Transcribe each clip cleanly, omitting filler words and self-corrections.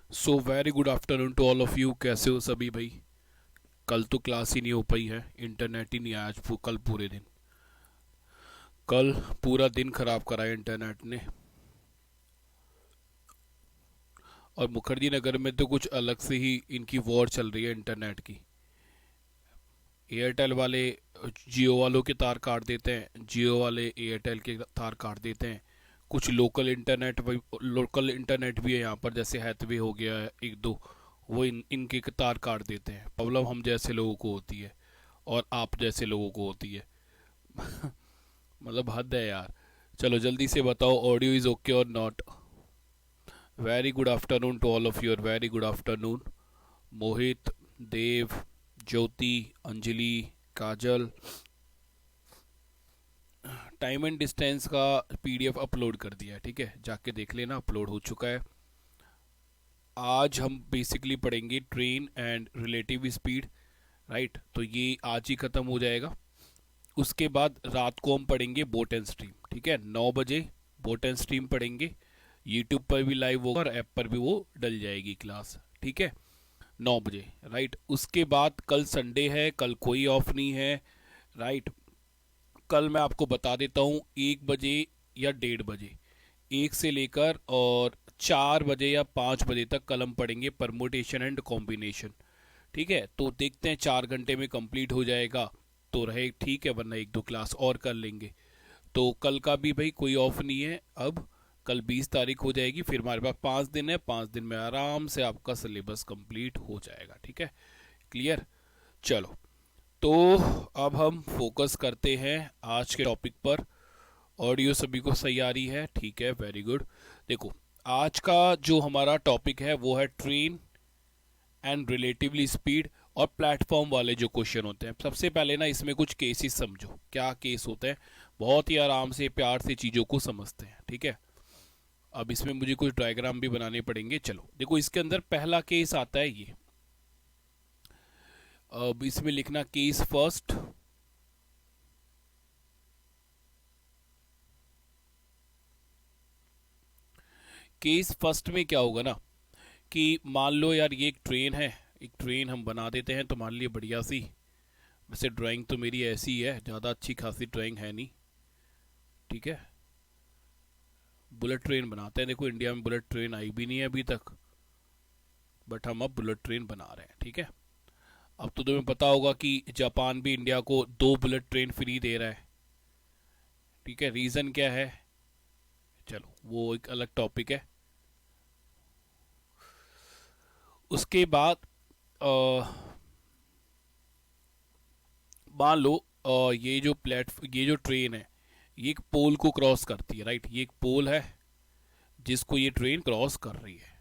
So very good afternoon to all of you. कैसे हो सभी भाई? कल तो क्लास ही नहीं हो पाई है, इंटरनेट ही नहीं आया आज कल पूरे दिन। कल पूरा दिन खराब कराया इंटरनेट ने। और मुखर्जी नगर में तो कुछ अलग से ही इनकी वॉर चल रही है इंटरनेट की। एयरटेल वाले जियो वालों के तार काट देते हैं, जियो वाले एयरटेल के तार काट देते हैं। कुछ लोकल इंटरनेट भी है यहाँ पर, जैसे हैथवे हो गया है एक दो, वो इनके तार काट देते हैं। प्रॉब्लम हम जैसे लोगों को होती है और आप जैसे लोगों को होती है। मतलब हद है यार। चलो जल्दी से बताओ, ऑडियो इज ओके और not? Very good afternoon to all of you, very good afternoon. Mohit, Dev, Jyoti, Anjali, Kajal. Time and distance का पीडीएफ अपलोड कर दिया है, ठीक है, जाके देख लेना, अपलोड हो चुका है। आज हम बेसिकली पढ़ेंगे train and relative speed, right? तो ये आज ही ख़त्म हो जाएगा। उसके बाद रात को हम पढ़ेंगे बोट एंड स्ट्रीम, ठीक है, 9 बजे बोट एंड स्ट्रीम पढ़ेंगे। यूट्यूब पर भी लाइव होगा और ऐप पर भी वो डल जाएगी क्लास, ठीक है, 9 बजे, राइट। उसके बाद कल संडे है, कल कोई ऑफ नहीं है, राइट। कल मैं आपको बता देता हूँ 1 बजे या 1:30 बजे, 1 से लेकर और 4 बजे या 5 बजे तक कल हम पढ़ेंगे परमुटेशन एंड कॉम्बिनेशन, ठीक है। तो देखते हैं 4 घंटे में कंप्लीट हो जाएगा तो रहे ठीक है, वरना एक दो क्लास और कर लेंगे। तो कल का भी भाई कोई ऑफ नहीं है अब। कल 20 तारीख हो जाएगी, फिर हमारे पास 5 दिन है, 5 दिन में आराम से आपका सिलेबस कंप्लीट हो जाएगा, ठीक है, क्लियर। चलो, तो अब हम फोकस करते हैं आज के टॉपिक पर। ऑडियो सभी को सही आ रही है? ठीक है, वेरी गुड। देखो, आज का जो हमारा टॉपिक है वो है ट्रेन एंड रिलेटिवली स्पीड और प्लेटफॉर्म वाले जो क्वेश्चन होते हैं। सबसे पहले ना इसमें कुछ केसेस समझो, क्या केस होते हैं। बहुत ही आराम से प्यार से चीज़ों को समझते हैं, ठीक है। अब इसमें मुझे कुछ डायग्राम भी बनाने पड़ेंगे। चलो देखो, इसके अंदर पहला केस आता है ये। अब इसमें लिखना केस फर्स्ट। केस फर्स्ट में क्या होगा ना, कि मान लो यार ये एक ट्रेन है, एक ट्रेन हम बना देते हैं तुम्हारे लिए बढ़िया सी। वैसे ड्राइंग तो मेरी ऐसी ही है, ज़्यादा अच्छी खासी ड्राइंग है नहीं, ठीक है। बुलेट ट्रेन बनाते हैं, देखो इंडिया में बुलेट ट्रेन आई भी नहीं है अभी तक, बट हम अब बुलेट ट्रेन बना रहे हैं, ठीक है। अब तो तुम्हें पता होगा कि जापान भी इंडिया को 2 बुलेट ट्रेन फ्री दे रहा है, ठीक है। रीज़न क्या है, चलो वो एक अलग टॉपिक है। उसके बाद मान लो ये जो ट्रेन है, ये एक पोल को क्रॉस करती है, राइट। ये एक पोल है जिसको ये ट्रेन क्रॉस कर रही है,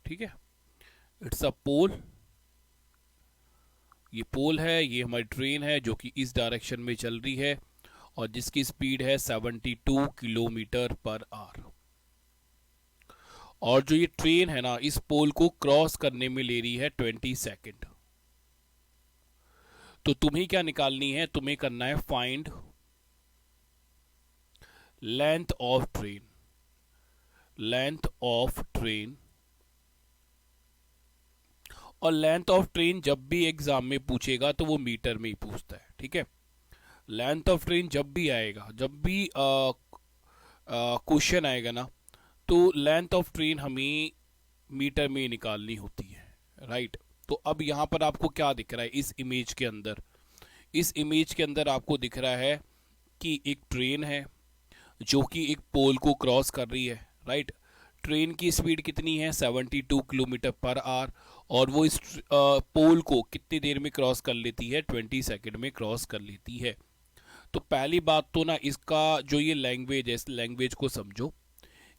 ठीक है। इट्स अ पोल, ये पोल है, ये हमारी ट्रेन है जो कि इस डायरेक्शन में चल रही है और जिसकी स्पीड है 72 किलोमीटर पर आवर। और जो ये ट्रेन है ना, इस पोल को क्रॉस करने में ले रही है 20 सेकेंड। तो तुम्हें क्या निकालनी है, तुम्हें करना है find length of train. Length of train, और लेंथ ऑफ ट्रेन जब भी एग्जाम में पूछेगा तो वो मीटर में ही पूछता है, ठीक है। लेंथ ऑफ ट्रेन जब भी आएगा, जब भी क्वेश्चन आएगा ना, तो लेंथ ऑफ ट्रेन हमें मीटर में निकालनी होती है, राइट। तो अब यहाँ पर आपको क्या दिख रहा है इस इमेज के अंदर? इस इमेज के अंदर आपको दिख रहा है कि एक ट्रेन है जो कि एक पोल को क्रॉस कर रही है, राइट। ट्रेन की स्पीड कितनी है, 72 किलोमीटर पर आवर, और वो इस पोल को कितनी देर में क्रॉस कर लेती है, 20 सेकेंड में क्रॉस कर लेती है। तो पहली बात तो ना, इसका जो ये लैंग्वेज है, इस लैंग्वेज को समझो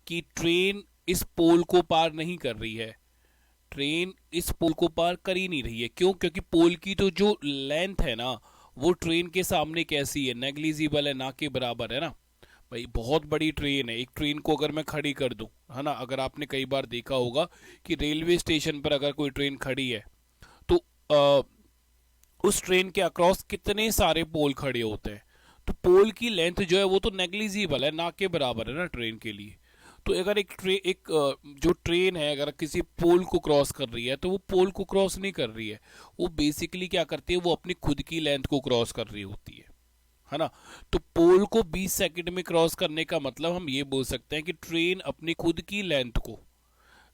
कि ट्रेन इस पोल को पार नहीं कर रही है। ट्रेन इस पोल को पार कर ही नहीं रही है। क्यों? क्योंकि पोल की तो जो लेंथ है ना, वो ट्रेन के सामने कैसी है, नेग्लिजिबल है, ना के बराबर है ना। भाई बहुत बड़ी ट्रेन है, एक ट्रेन को अगर मैं खड़ी कर दूं, है ना, अगर आपने कई बार देखा होगा कि रेलवे स्टेशन पर अगर कोई ट्रेन खड़ी है तो उस ट्रेन के अक्रॉस कितने सारे पोल खड़े होते हैं। तो पोल की लेंथ जो है वो तो नेग्लिजिबल है, ना के बराबर है ना ट्रेन के लिए। तो अगर जो ट्रेन है अगर किसी पोल को क्रॉस कर रही है तो वो पोल को क्रॉस नहीं कर रही है, वो बेसिकली क्या करती है, वो अपनी खुद की लेंथ को क्रॉस कर रही होती है ना। तो पोल को 20 सेकंड में क्रॉस करने का मतलब हम ये बोल सकते हैं कि ट्रेन अपनी खुद की लेंथ को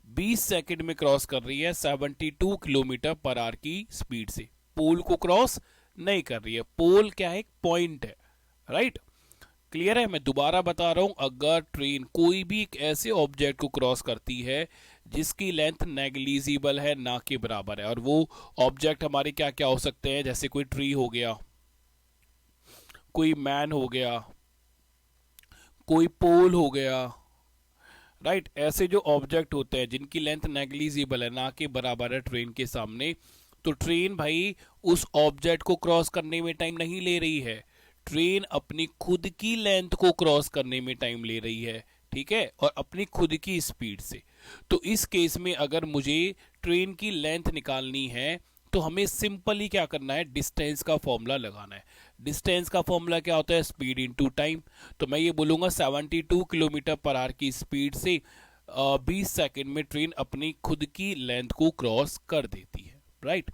20 सेकंड में क्रॉस कर रही है 72 किलोमीटर पर आवर की स्पीड से। पोल को क्रॉस नहीं कर रही है। पोल क्या है, एक पॉइंट है, राइट। क्लियर है। मैं दोबारा बता रहा हूं, अगर ट्रेन कोई भी एक ऐसे ऑब्जेक्ट को क्रॉस करती है जिसकी लेंथ नेग्लिजिबल है, ना के बराबर है, और वो ऑब्जेक्ट हमारे क्या क्या हो सकते हैं, जैसे कोई ट्री हो गया, कोई मैन हो गया, कोई पोल हो गया, राइट। ऐसे जो ऑब्जेक्ट होते हैं जिनकी लेंथ नेग्लिजिबल है, ना के बराबर है ट्रेन के सामने, तो ट्रेन भाई उस ऑब्जेक्ट को क्रॉस करने में टाइम नहीं ले रही है, ट्रेन अपनी खुद की लेंथ को क्रॉस करने में टाइम ले रही है, ठीक है, और अपनी खुद की स्पीड से। तो इस केस में अगर मुझे ट्रेन की लेंथ निकालनी है तो हमें सिंपली क्या करना है, डिस्टेंस का फॉर्मूला लगाना है। डिस्टेंस का फॉर्मूला क्या होता है, स्पीड इनटू टाइम। तो मैं ये बोलूंगा 72 किलोमीटर पर आवर की स्पीड से 20 सेकंड में ट्रेन अपनी खुद की लेंथ को क्रॉस कर देती है, राइट।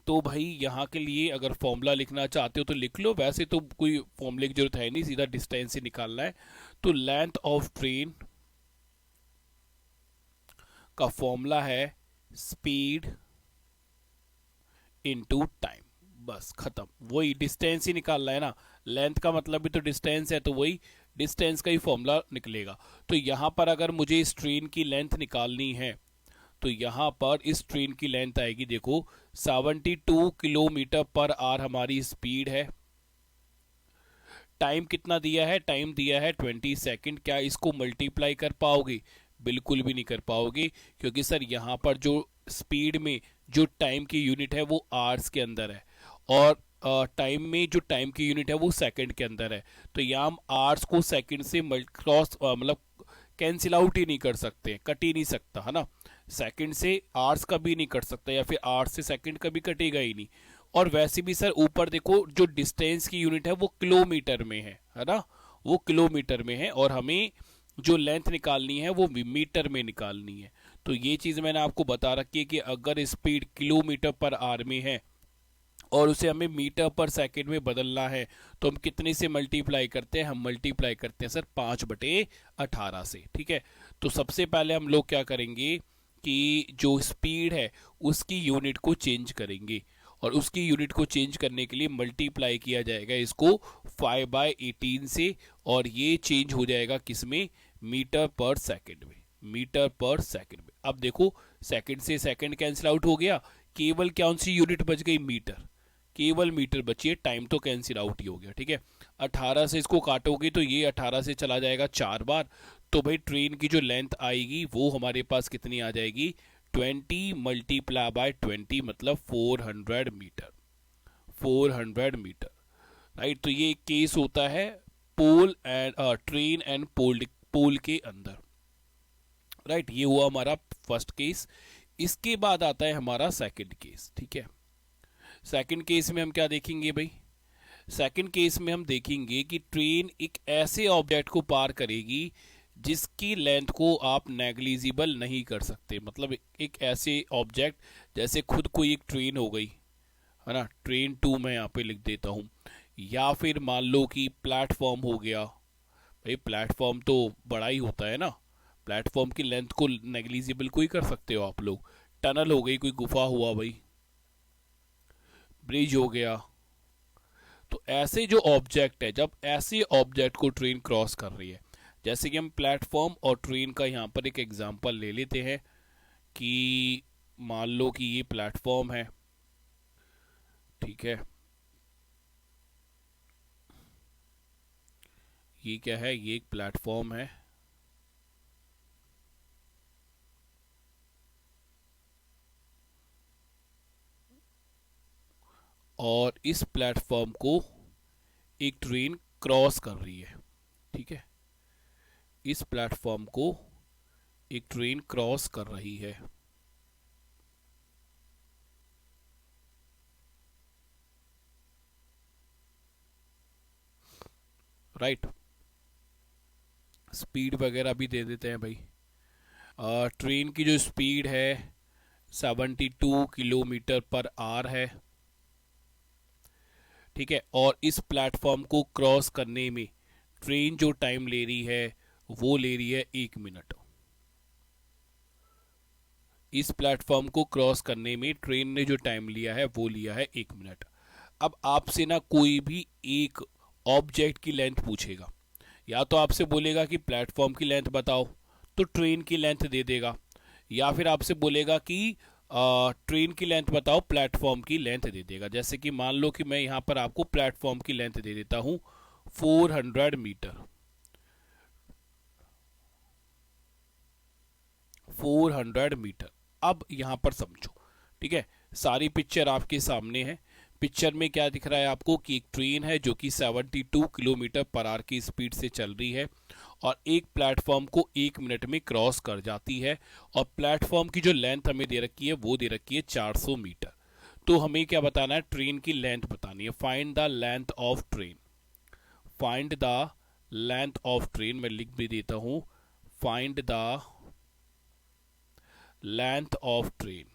तो भाई यहाँ के लिए अगर फॉर्मूला लिखना चाहते हो तो लिख लो, वैसे तो कोई फॉर्मूले की जरूरत है नहीं, सीधा डिस्टेंस ही निकालना है। तो लेंथ ऑफ ट्रेन का फॉर्मूला है स्पीड इनटू टाइम, बस खत्म। वही डिस्टेंस ही निकालना है ना, लेंथ का मतलब भी तो डिस्टेंस है, तो वही डिस्टेंस का ही फॉर्मूला निकलेगा। तो यहाँ पर अगर मुझे इस ट्रेन की लेंथ निकालनी है तो यहाँ पर इस ट्रेन की लेंथ आएगी, देखो 72 किलोमीटर पर आवर हमारी स्पीड है। टाइम कितना दिया है, टाइम दिया है 20 सेकंड। क्या इसको मल्टीप्लाई कर पाओगे, बिल्कुल भी नहीं कर पाओगे, क्योंकि सर यहाँ पर जो स्पीड में जो टाइम की यूनिट है वो आवर्स के अंदर है, और टाइम में जो टाइम की यूनिट है वो सेकंड के अंदर है। तो यहाँ हम आवर्स को सेकंड से क्रॉस मतलब कैंसिल आउट ही नहीं कर सकते, कट ही नहीं सकता, है ना। सेकंड से आवर्स का भी नहीं कट सकता, या फिर आवर्स से सेकंड का भी कटेगा ही नहीं। और वैसे भी सर ऊपर देखो जो डिस्टेंस की यूनिट है वो किलोमीटर में है ना, वो किलोमीटर में है, और हमें जो लेंथ निकालनी है वो मीटर में निकालनी है। तो ये चीज़ मैंने आपको बता रखी है कि अगर स्पीड किलोमीटर पर आवर में है और उसे हमें मीटर पर सेकंड में बदलना है तो हम कितने से मल्टीप्लाई करते हैं, हम मल्टीप्लाई करते हैं सर 5/18 से, ठीक है। तो सबसे पहले हम लोग क्या करेंगे कि जो स्पीड है उसकी यूनिट को चेंज करेंगे, और उसकी यूनिट को चेंज करने के लिए मल्टीप्लाई किया जाएगा इसको 5/18 से, और ये चेंज हो जाएगा किसमें, मीटर पर सेकंड में, मीटर पर सेकंड में। अब देखो सेकंड से सेकंड कैंसिल आउट हो गया, केवल कौन सी यूनिट बच गई, मीटर, केवल मीटर बची है, टाइम तो कैंसिल आउट ही हो गया, ठीक है। 18 से इसको काटोगे तो ये 18 से चला जाएगा 4 बार, तो भाई ट्रेन की जो लेंथ आएगी वो हमारे पास कितनी आ जाएगी, 20 मल्टीप्लाई बाय 20 मतलब 400 मीटर, 400 मीटर, राइट। तो ये केस होता है pole and train and pole पोल के अंदर, राइट। ये हुआ हमारा फर्स्ट केस। इसके बाद आता है हमारा सेकंड केस, ठीक है। सेकंड केस में हम क्या देखेंगे भाई, सेकंड केस में हम देखेंगे कि ट्रेन एक ऐसे ऑब्जेक्ट को पार करेगी जिसकी लेंथ को आप नेग्लिजिबल नहीं कर सकते, मतलब एक ऐसे ऑब्जेक्ट जैसे खुद कोई एक ट्रेन हो गई, है ना, ट्रेन 2 मैं यहाँ पे लिख देता हूँ, या फिर मान लो कि प्लेटफॉर्म हो गया। भाई प्लेटफॉर्म तो बड़ा ही होता है ना, प्लेटफॉर्म की लेंथ को नेग्लिजिबल कोई कर सकते हो आप लोग। टनल हो गई, कोई गुफा हुआ भाई, ब्रिज हो गया। तो ऐसे जो ऑब्जेक्ट है, जब ऐसे ऑब्जेक्ट को ट्रेन क्रॉस कर रही है, जैसे कि हम प्लेटफॉर्म और ट्रेन का यहाँ पर एक एग्जांपल ले लेते हैं कि मान लो कि ये प्लेटफॉर्म है, ठीक है, ये क्या है, ये एक प्लेटफॉर्म है, और इस प्लेटफॉर्म को एक ट्रेन क्रॉस कर रही है, ठीक है, इस प्लेटफॉर्म को एक ट्रेन क्रॉस कर रही है, राइट। स्पीड वगैरह भी दे देते हैं भाई। ट्रेन की जो स्पीड है 72 किलोमीटर पर आवर है, ठीक है। और इस प्लेटफॉर्म को क्रॉस करने में ट्रेन जो टाइम ले रही है वो ले रही है 1 मिनट। इस प्लेटफॉर्म को क्रॉस करने में ट्रेन ने जो टाइम लिया है वो लिया है 1 मिनट। अब आपसे ना कोई भी एक ऑब्जेक्ट की लेंथ पूछेगा, या तो आपसे बोलेगा कि प्लेटफॉर्म की लेंथ बताओ, तो ट्रेन की लेंथ दे देगा, या फिर आपसे बोलेगा कि ट्रेन की लेंथ बताओ, प्लेटफॉर्म की लेंथ दे देगा। जैसे कि मान लो कि मैं यहाँ पर आपको प्लेटफॉर्म की लेंथ दे देता हूँ 400 मीटर, 400 मीटर। अब यहाँ पर समझो, ठीक है, सारी पिक्चर आपके सामने है। पिक्चर में क्या दिख रहा है आपको कि एक ट्रेन है जो कि 72 किलोमीटर पर आवर की स्पीड से चल रही है और एक प्लेटफॉर्म को 1 मिनट में क्रॉस कर जाती है। और प्लेटफॉर्म की जो लेंथ हमें दे रखी है वो दे रखी है 400 मीटर। तो हमें क्या बताना है, ट्रेन की लेंथ बतानी है। Find the length of train, find the length of train, मैं लिख भी देता हूं, find the length of train.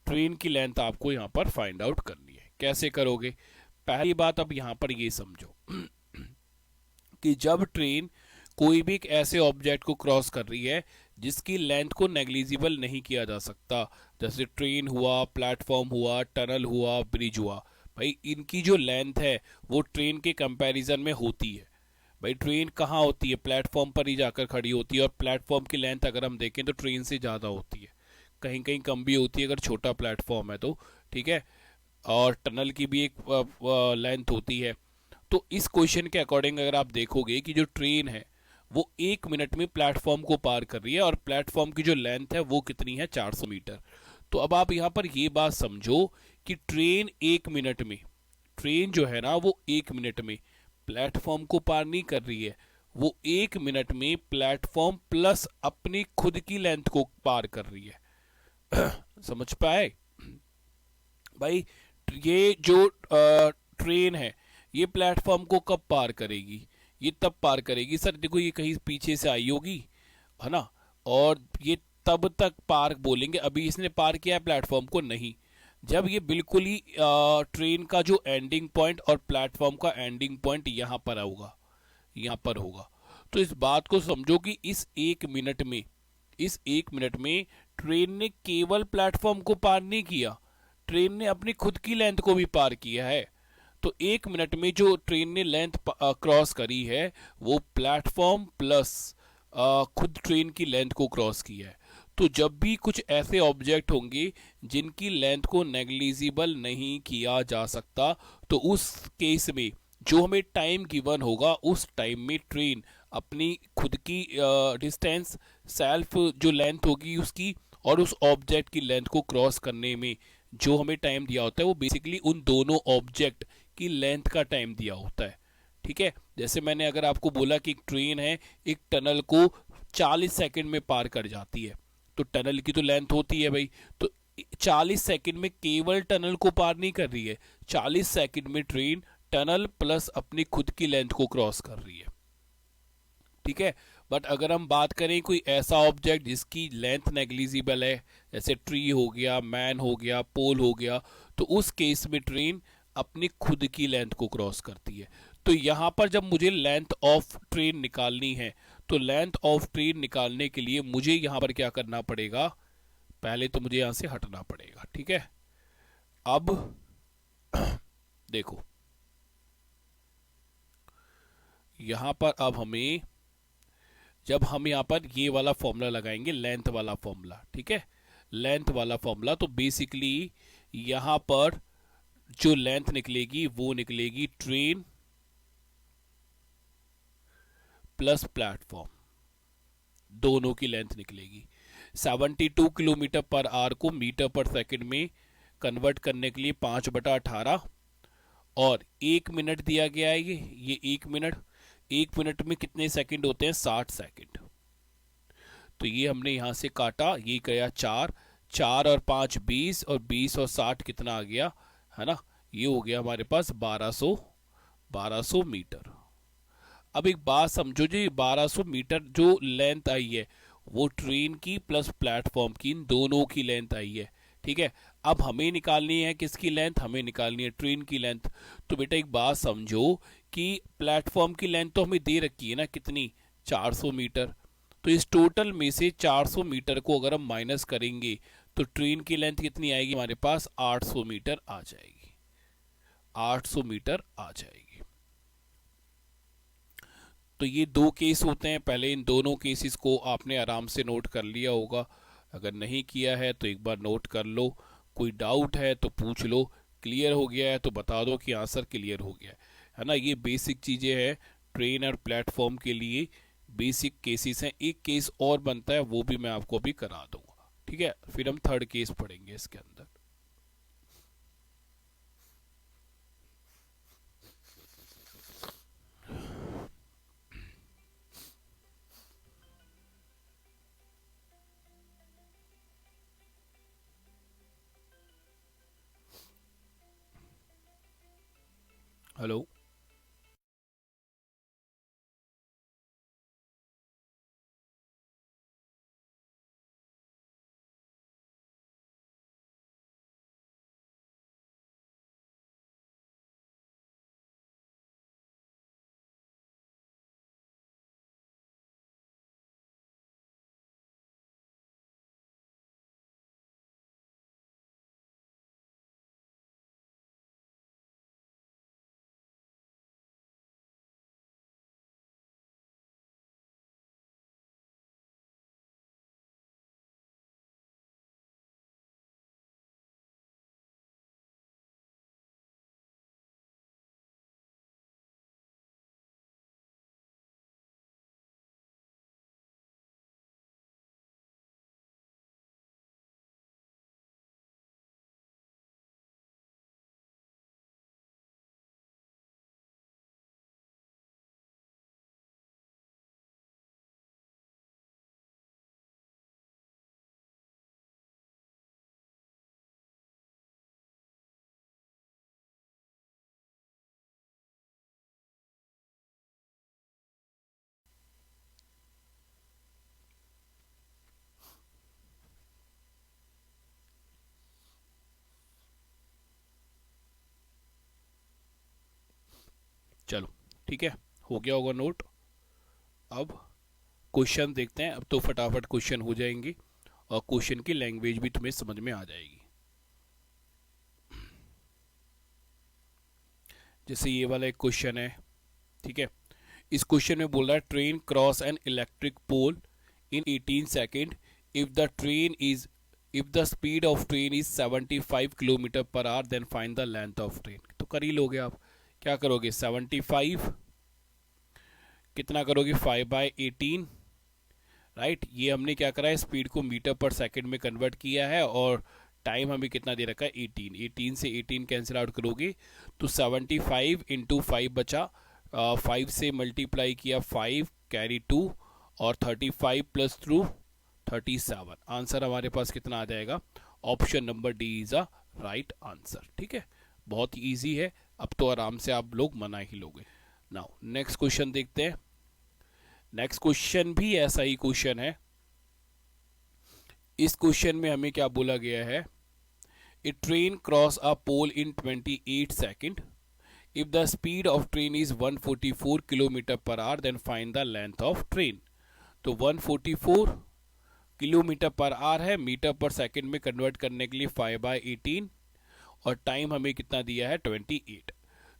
Train की लेंथ आपको यहां पर फाइंड आउट करनी है। कैसे करोगे? पहली बात अब यहां पर ये समझो कि जब ट्रेन कोई भी एक ऐसे ऑब्जेक्ट को क्रॉस कर रही है जिसकी लेंथ को नेग्लिजिबल नहीं किया जा सकता, जैसे ट्रेन हुआ, प्लेटफॉर्म हुआ, टनल हुआ, ब्रिज हुआ, भाई इनकी जो लेंथ है वो ट्रेन के कंपैरिजन में होती है। भाई ट्रेन कहाँ होती है? प्लेटफॉर्म पर ही जाकर खड़ी होती है, और प्लेटफॉर्म की लेंथ अगर हम देखें तो ट्रेन से ज़्यादा होती है, कहीं कहीं कम भी होती है अगर छोटा प्लेटफॉर्म है तो, ठीक है। और टनल की भी एक लेंथ होती है। तो इस क्वेश्चन के अकॉर्डिंग अगर आप देखोगे कि जो ट्रेन है वो 1 मिनट में प्लेटफॉर्म को पार कर रही है और प्लेटफॉर्म की जो लेंथ है वो कितनी है, 400 मीटर। तो अब आप यहाँ पर ये बात समझो कि ट्रेन 1 मिनट में, ट्रेन जो है ना वो 1 मिनट में प्लेटफॉर्म को पार नहीं कर रही है, वो 1 मिनट में प्लेटफॉर्म प्लस अपनी खुद की लेंथ को पार कर रही है। समझ पाए भाई? ये जो ट्रेन है ये प्लेटफॉर्म को कब पार करेगी? ये तब पार करेगी सर, देखो ये कहीं पीछे से आई होगी, है ना, और ये तब तक पार बोलेंगे, अभी इसने पार किया है प्लेटफॉर्म को नहीं, जब ये बिल्कुल ही ट्रेन का जो एंडिंग पॉइंट और प्लेटफॉर्म का एंडिंग पॉइंट यहाँ पर होगा, यहाँ पर होगा। तो इस बात को समझो कि इस 1 मिनट में, इस 1 मिनट में ट्रेन ने केवल प्लेटफॉर्म को पार नहीं किया, ट्रेन ने अपनी खुद की लेंथ को भी पार किया है। तो 1 मिनट में जो ट्रेन ने लेंथ क्रॉस करी है वो प्लेटफॉर्म प्लस खुद ट्रेन की लेंथ को क्रॉस किया है। तो जब भी कुछ ऐसे ऑब्जेक्ट होंगे जिनकी लेंथ को नेग्लिजिबल नहीं किया जा सकता, तो उस केस में जो हमें टाइम गिवन होगा उस टाइम में ट्रेन अपनी खुद की डिस्टेंस, सेल्फ जो लेंथ होगी उसकी, और उस ऑब्जेक्ट की लेंथ को क्रॉस करने में जो हमें टाइम दिया होता है वो बेसिकली उन दोनों ऑब्जेक्ट की लेंथ का टाइम दिया होता है, ठीक है। जैसे मैंने अगर आपको बोला कि एक ट्रेन है एक टनल को 40 सेकंड में पार कर जाती है, तो टनल की तो लेंथ होती है भाई, तो 40 सेकंड में केवल टनल को पार नहीं कर रही है, 40 सेकंड में ट्रेन टनल प्लस अपनी खुद की लेंथ को क्रॉस कर रही है, ठीक है। बट अगर हम बात करें कोई ऐसा ऑब्जेक्ट जिसकी लेंथ नेग्लिजिबल है, जैसे ट्री हो गया, मैन हो गया, पोल हो गया, तो उस केस में ट्रेन अपनी खुद की लेंथ को क्रॉस करती है। तो यहां पर जब मुझे लेंथ ऑफ ट्रेन निकालनी है, तो लेंथ ऑफ ट्रेन निकालने के लिए मुझे यहां पर क्या करना पड़ेगा, पहले तो मुझे यहां से हटना पड़ेगा, ठीक है। अब देखो यहां पर अब हमें, जब हम यहाँ पर ये वाला फॉर्मूला लगाएंगे, लेंथ वाला फॉर्मूला, ठीक है, लेंथ वाला फॉर्मूला, तो बेसिकली यहाँ पर जो लेंथ निकलेगी वो निकलेगी ट्रेन प्लस प्लेटफॉर्म, दोनों की लेंथ निकलेगी। 72 किलोमीटर पर आवर को मीटर पर सेकंड में कन्वर्ट करने के लिए 5/18, और 1 मिनट दिया गया है, ये 1 मिनट, 1 मिनट में कितने सेकंड होते हैं, 60 सेकंड। तो ये हमने यहां से काटा, ये गया 4, 4 और 5 20, और 20 और 60 कितना आ गया, है ना, ये हो गया हमारे पास 1200 1200 मीटर। अब एक बात समझो जी, 1200 मीटर जो लेंथ आई है वो ट्रेन की प्लस प्लेटफॉर्म की, इन दोनों की लेंथ आई है। ठीक है, अब हमें निकालनी है किसकी लेंथ, हमें निकालनी है ट्रेन की लेंथ। तो बेटा एक बात समझो कि प्लेटफॉर्म की लेंथ तो हमें दे रखी है ना, कितनी, 400 मीटर। तो इस टोटल में से 400 मीटर को अगर हम माइनस करेंगे तो ट्रेन की लेंथ कितनी आएगी हमारे पास, 800 मीटर आ जाएगी, 800 मीटर आ जाएगी। तो ये दो केस होते हैं, पहले इन दोनों केसेस को आपने आराम से नोट कर लिया होगा, अगर नहीं किया है तो एक बार नोट कर लो, कोई डाउट है तो पूछ लो, क्लियर हो गया है तो बता दो कि आंसर क्लियर हो गया है ना। ये बेसिक चीज़ें हैं ट्रेन और प्लेटफॉर्म के लिए, बेसिक केसेस हैं। एक केस और बनता है वो भी मैं आपको अभी करा दूंगा, ठीक है, फिर हम थर्ड केस पढ़ेंगे इसके अंदर। हेलो। चलो ठीक है, हो गया होगा नोट। अब क्वेश्चन देखते हैं, अब तो फटाफट क्वेश्चन हो जाएंगे और क्वेश्चन की लैंग्वेज भी तुम्हें समझ में आ जाएगी। जैसे ये वाला एक क्वेश्चन है, ठीक है, इस क्वेश्चन में बोल रहा है train cross an electric pole in 18 second if the train is, if the speed of train is 75 kilometre per hour then find the length of train. तो कर ही लोगे आप, क्या करोगे, 75 कितना करोगे, 5/18, राइट। ये हमने क्या करा है, स्पीड को मीटर पर सेकंड में कन्वर्ट किया है और टाइम हमें कितना दे रखा है, 18। 18 से 18 कैंसिल आउट करोगे तो 75 इंटू 5 बचा, 5 से मल्टीप्लाई किया 5 कैरी 2 और 35 प्लस थ्रू 37। आंसर हमारे पास कितना आ जाएगा, option number D is a right answer. ठीक है, बहुत ही ईजी है, अब तो आराम से आप लोग मना ही लोगे। नाउ नेक्स्ट क्वेश्चन देखते हैं। नेक्स्ट क्वेश्चन भी ऐसा ही क्वेश्चन है। इस क्वेश्चन में हमें क्या बोला गया है, a train cross a pole in 28 second if the speed of train is 144 kilometre per hour then find the length of train. तो 144 किलोमीटर पर आवर है, मीटर पर सेकंड में कन्वर्ट करने के लिए 5/18 और टाइम हमें कितना दिया है, 28।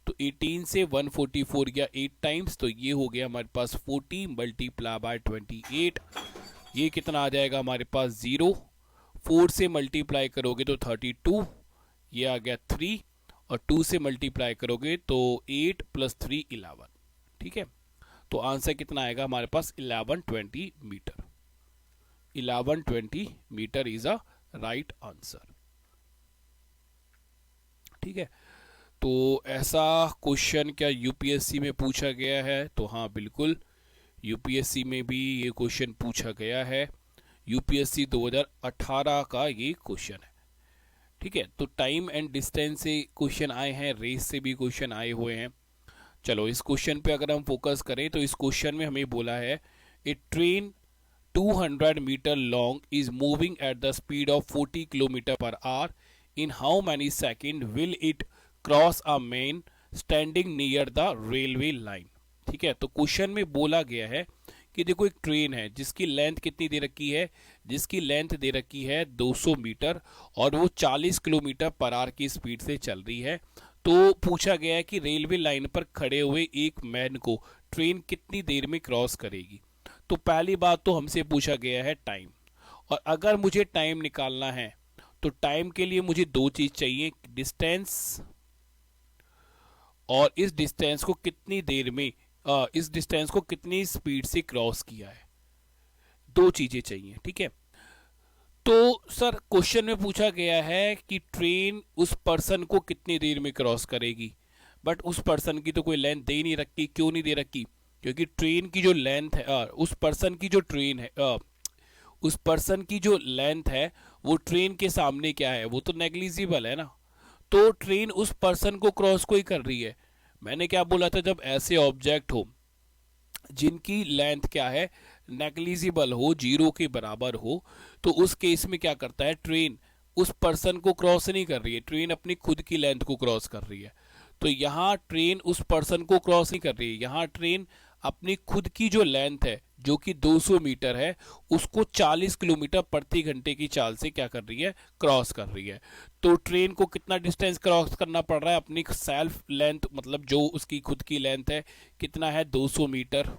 तो 18 से 144 गया 8 टाइम्स, तो ये हो गया हमारे पास 40 मल्टीप्लाई बाय 28। ये कितना आ जाएगा हमारे पास, 0। 4 से मल्टीप्लाई करोगे तो 32, ये आ गया 3, और 2 से मल्टीप्लाई करोगे तो 8 प्लस 3 11। ठीक है, तो आंसर कितना आएगा हमारे पास, 1120 metre. 1120 metre is a right answer. ठीक है, तो ऐसा क्वेश्चन क्या यूपीएससी में पूछा गया है, तो हाँ बिल्कुल, यूपीएससी में भी ये क्वेश्चन पूछा गया है। यूपीएससी 2018 का ये क्वेश्चन है। ठीक है, तो टाइम एंड डिस्टेंस से क्वेश्चन आए हैं, रेस से भी क्वेश्चन आए हुए हैं। चलो इस क्वेश्चन पे अगर हम फोकस करें तो इस क्वेश्चन में हमें बोला है a train 200 metre long is moving at the speed of 40 kilometre per hour in how many second will it cross a man standing near the railway line. ठीक है, तो क्वेश्चन में बोला गया है कि देखो एक ट्रेन है जिसकी लेंथ कितनी दे रखी है, जिसकी लेंथ दे रखी है 200 मीटर और वो 40 किलोमीटर पर आवर की स्पीड से चल रही है। तो पूछा गया है कि रेलवे लाइन पर खड़े हुए एक मैन को ट्रेन कितनी देर में क्रॉस करेगी। तो पहली बात तो हमसे पूछा गया है टाइम, और अगर मुझे टाइम निकालना है तो टाइम के लिए मुझे दो चीज चाहिए, डिस्टेंस और इस डिस्टेंस को कितनी देर में इस डिस्टेंस को कितनी स्पीड से क्रॉस किया है, दो चीजें चाहिए। ठीक है, तो सर क्वेश्चन में पूछा गया है कि ट्रेन उस पर्सन को कितनी देर में क्रॉस करेगी, बट उस पर्सन की तो कोई लेंथ दे ही नहीं रखी। क्यों नहीं दे रखी? क्योंकि ट्रेन की जो लेंथ है उस पर्सन की जो ट्रेन है उस पर्सन की जो लेंथ है वो ट्रेन के सामने क्या है, वो तो नेग्लिजिबल है ना। तो ट्रेन उस पर्सन को क्रॉस को ही कर रही है। मैंने क्या बोला था, जब ऐसे ऑब्जेक्ट हो जिनकी लेंथ क्या है, नेग्लिजिबल हो, जीरो के बराबर हो, तो उस केस में क्या करता है, ट्रेन उस पर्सन को क्रॉस नहीं कर रही है, ट्रेन अपनी खुद की लेंथ को क्रॉस कर रही है। तो यहाँ ट्रेन उस पर्सन को क्रॉस नहीं कर रही है, यहाँ ट्रेन अपनी खुद की जो लेंथ है जो कि 200 मीटर है उसको 40 किलोमीटर प्रति घंटे की चाल से क्या कर रही है, क्रॉस कर रही है। तो ट्रेन को कितना डिस्टेंस क्रॉस करना पड़ रहा है, अपनी सेल्फ लेंथ मतलब जो उसकी खुद की लेंथ है कितना है, 200 मीटर,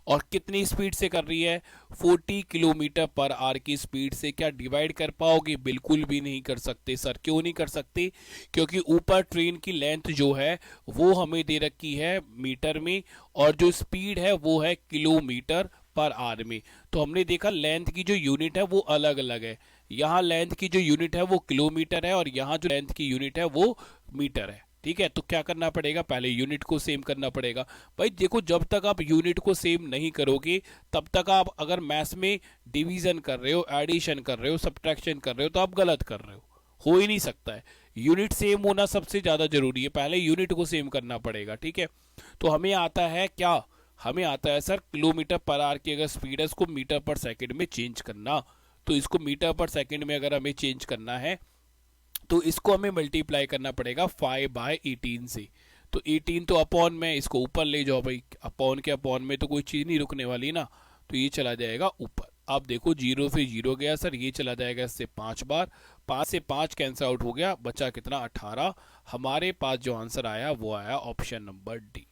और कितनी स्पीड से कर रही है, 40 किलोमीटर पर आवर की स्पीड से। क्या डिवाइड कर पाओगे? बिल्कुल भी नहीं कर सकते सर। क्यों नहीं कर सकते? क्योंकि ऊपर ट्रेन की लेंथ जो है वो हमें दे रखी है मीटर में और जो स्पीड है वो है किलोमीटर पर आवर में। तो हमने देखा लेंथ की जो यूनिट है वो अलग अलग है, यहाँ लेंथ की जो यूनिट है वो किलोमीटर है और यहाँ जो लेंथ की यूनिट है वो मीटर है। ठीक है, तो क्या करना पड़ेगा, पहले यूनिट को सेम करना पड़ेगा। भाई देखो, जब तक आप यूनिट को सेम नहीं करोगे तब तक आप अगर मैथ्स में डिवीजन कर रहे हो, एडिशन कर रहे हो, सब्ट्रैक्शन कर रहे हो तो आप गलत कर रहे हो ही नहीं सकता है। यूनिट सेम होना सबसे ज़्यादा जरूरी है, पहले यूनिट को सेम करना पड़ेगा। ठीक है, तो हमें आता है क्या, हमें आता है सर किलोमीटर पर आवर की अगर स्पीड है उसको मीटर पर सेकेंड में चेंज करना। तो इसको मीटर पर सेकेंड में अगर हमें चेंज करना है तो इसको हमें मल्टीप्लाई करना पड़ेगा 5/18 से। तो 18 तो अपॉन में, इसको ऊपर ले जाओ भाई, अपॉन के अपॉन में तो कोई चीज़ नहीं रुकने वाली ना, तो ये चला जाएगा ऊपर। आप देखो 0 से 0 गया सर, ये चला जाएगा इससे 5 बार, 5 से 5 कैंसिल आउट हो गया, बचा कितना, 18। हमारे पास जो आंसर आया वो आया ऑप्शन नंबर डी।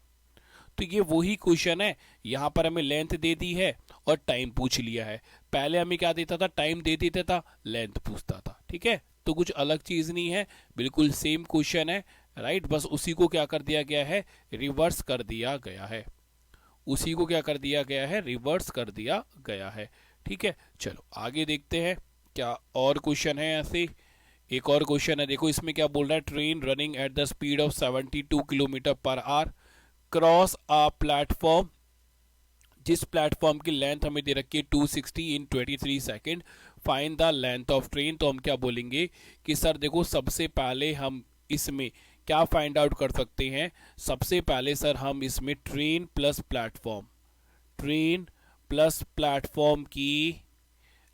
तो ये वही क्वेश्चन है, यहाँ पर हमें लेंथ दे दी है और टाइम पूछ लिया है। पहले हमें क्या देता था, टाइम दे देता था, लेंथ पूछता था। ठीक है, तो कुछ अलग चीज नहीं है, बिल्कुल सेम क्वेश्चन है। राइट, बस उसी को क्या कर दिया गया है, रिवर्स कर दिया गया है, उसी को क्या कर दिया गया है, रिवर्स कर दिया गया है। ठीक है, चलो आगे देखते हैं क्या और क्वेश्चन है। ऐसे एक और क्वेश्चन है, देखो इसमें क्या बोल रहा है, train running at the speed of 72 kilometre per our cross a platform, जिस प्लेटफॉर्म की लेंथ हमें दे रखी है 260 इन 23 second, find the length of train. तो हम क्या बोलेंगे कि सर देखो, सबसे पहले हम इसमें क्या फाइंड आउट कर सकते हैं, सबसे पहले सर हम इसमें train plus platform, train plus platform की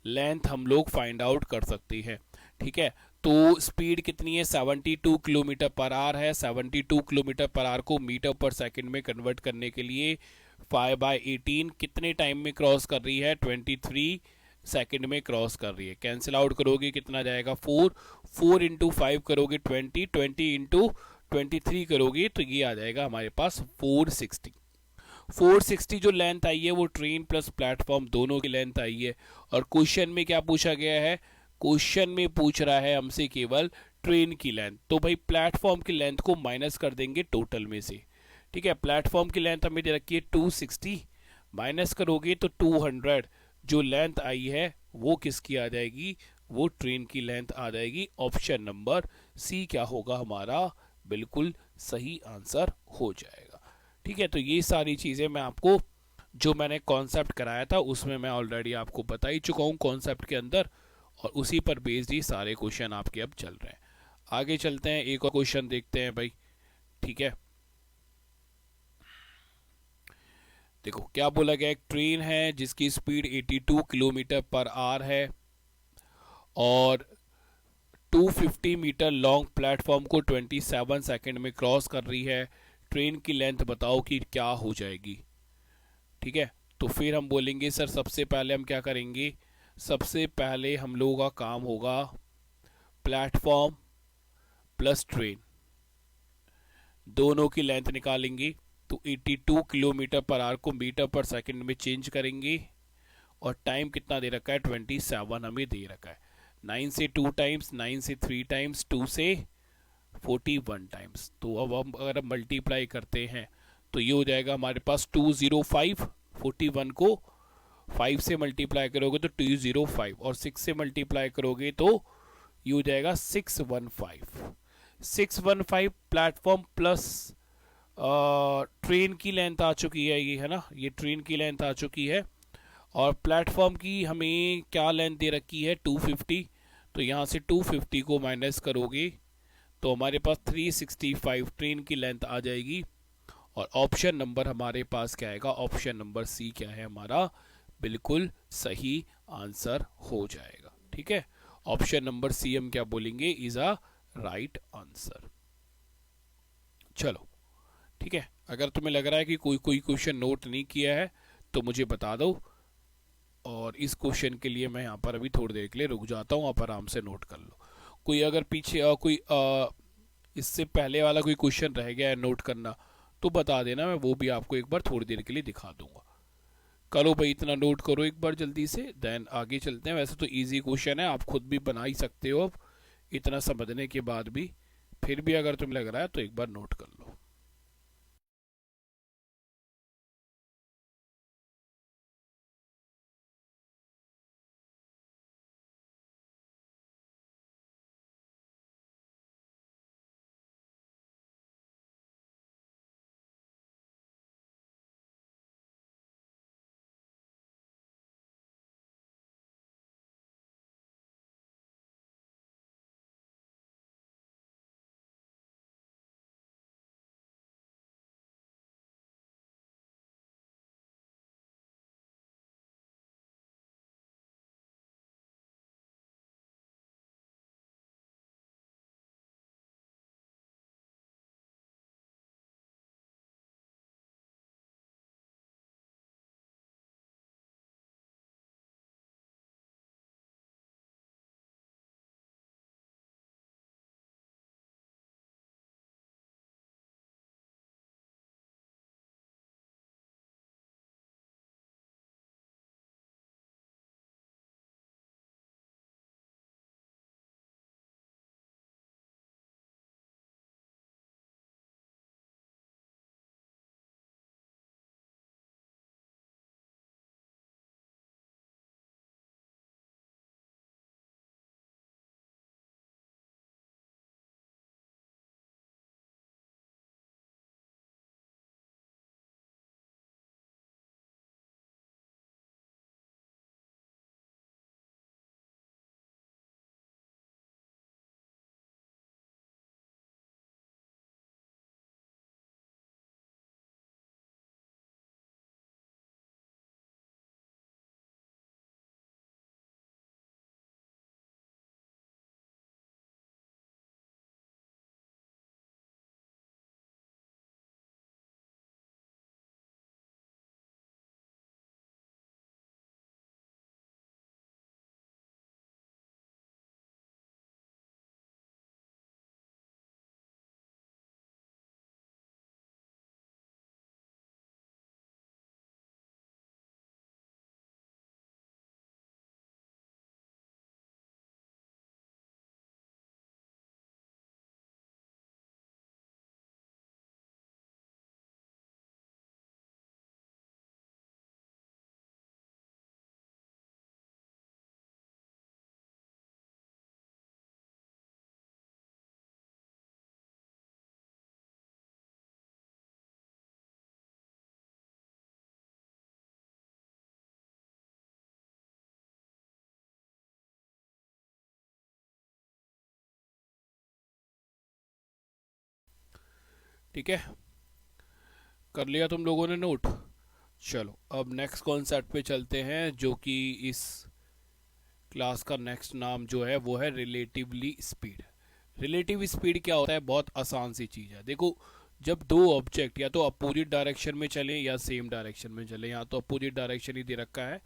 लेंथ हम लोग फाइंड आउट कर सकते हैं। ठीक है, तो स्पीड कितनी है, 72 किलोमीटर पर आवर है। 72 किलोमीटर पर आवर को मीटर पर सेकंड में कन्वर्ट करने के लिए 5/18 कितने टाइम में क्रॉस कर रही है, 23 सेकंड में क्रॉस कर रही है। कैंसिल आउट करोगे कितना जाएगा, 4, 4 इंटू 5 करोगे 20, 20 इंटू 23 करोगे तो ये आ जाएगा हमारे पास 460। 460 जो लेंथ आई है वो ट्रेन प्लस प्लेटफॉर्म दोनों की लेंथ आई है। और क्वेश्चन में क्या पूछा गया है, क्वेश्चन में पूछ रहा है हमसे केवल ट्रेन की लेंथ। तो भाई प्लेटफॉर्म की लेंथ को माइनस कर देंगे टोटल में से। ठीक है, प्लेटफॉर्म की लेंथ हमें दे रखी है 260, माइनस करोगे तो 200 जो लेंथ आई है वो किसकी आ जाएगी, वो ट्रेन की लेंथ आ जाएगी। ऑप्शन नंबर सी क्या होगा हमारा, बिल्कुल सही आंसर हो जाएगा। ठीक है, तो ये सारी चीज़ें मैं आपको जो मैंने कॉन्सेप्ट कराया था उसमें मैं ऑलरेडी आपको बता ही चुका हूँ कॉन्सेप्ट के अंदर, और उसी पर बेस्ड ही सारे क्वेश्चन आपके अब चल रहे हैं। आगे चलते हैं, एक और क्वेश्चन देखते हैं भाई। ठीक है, देखो क्या बोला गया, एक ट्रेन है जिसकी स्पीड 82 किलोमीटर पर आवर है और 250 मीटर लॉन्ग प्लेटफॉर्म को 27 सेकंड में क्रॉस कर रही है। ट्रेन की लेंथ बताओ कि क्या हो जाएगी। ठीक है, तो फिर हम बोलेंगे सर सबसे पहले हम क्या करेंगे, सबसे पहले हम लोगों का काम होगा प्लेटफॉर्म प्लस ट्रेन दोनों की लेंथ निकालेंगे। तो 82 किलोमीटर पर आवर को मीटर पर सेकंड में चेंज करेंगे और टाइम कितना दे रखा है, 27 हमें दे रखा है। 9 से 2 टाइम्स, 9 से 3 टाइम्स, 2 से 41 टाइम्स। तो अब हम अगर मल्टीप्लाई करते हैं तो ये हो जाएगा हमारे पास 205। 41 को 5 से मल्टीप्लाई करोगे तो 205 और 6 से मल्टीप्लाई करोगे तो ये हो जाएगा 615। 615 प्लेटफॉर्म प्लस ट्रेन की लेंथ आ चुकी है, ये है ना, ये ट्रेन की लेंथ आ चुकी है। और प्लेटफॉर्म की हमें क्या लेंथ दे रखी है, 250। तो यहाँ से 250 को माइनस करोगे तो हमारे पास 365 ट्रेन की लेंथ आ जाएगी। और ऑप्शन नंबर हमारे पास क्या आएगा, ऑप्शन नंबर सी क्या है हमारा, बिल्कुल सही आंसर हो जाएगा। ठीक है, ऑप्शन नंबर सी हम क्या बोलेंगे, इज अ राइट आंसर। चलो ठीक है, अगर तुम्हें लग रहा है कि कोई कोई क्वेश्चन नोट नहीं किया है तो मुझे बता दो, और इस क्वेश्चन के लिए मैं यहाँ पर अभी थोड़ी देर के लिए रुक जाता हूँ, आप आराम से नोट कर लो। कोई अगर पीछे इससे पहले वाला कोई क्वेश्चन रह गया है नोट करना तो बता देना, मैं वो भी आपको एक बार थोड़ी देर के लिए दिखा दूंगा। करो भाई, इतना नोट करो एक बार जल्दी से, देन आगे चलते हैं। वैसे तो इजी क्वेश्चन है, आप खुद भी बना ही सकते हो अब इतना समझने के बाद भी। फिर भी अगर तुम्हें लग रहा है तो एक बार नोट कर लो। ठीक है, कर लिया तुम लोगों ने नोट? चलो अब नेक्स्ट कॉन्सेप्ट पे चलते हैं, जो कि इस क्लास का नेक्स्ट नाम जो है वो है रिलेटिवली स्पीड। रिलेटिव स्पीड क्या होता है? बहुत आसान सी चीज़ है। देखो, जब दो ऑब्जेक्ट या तो अपोजिट डायरेक्शन में चले या सेम डायरेक्शन में चले, यहाँ तो अपोजिट डायरेक्शन ही दे रखा है,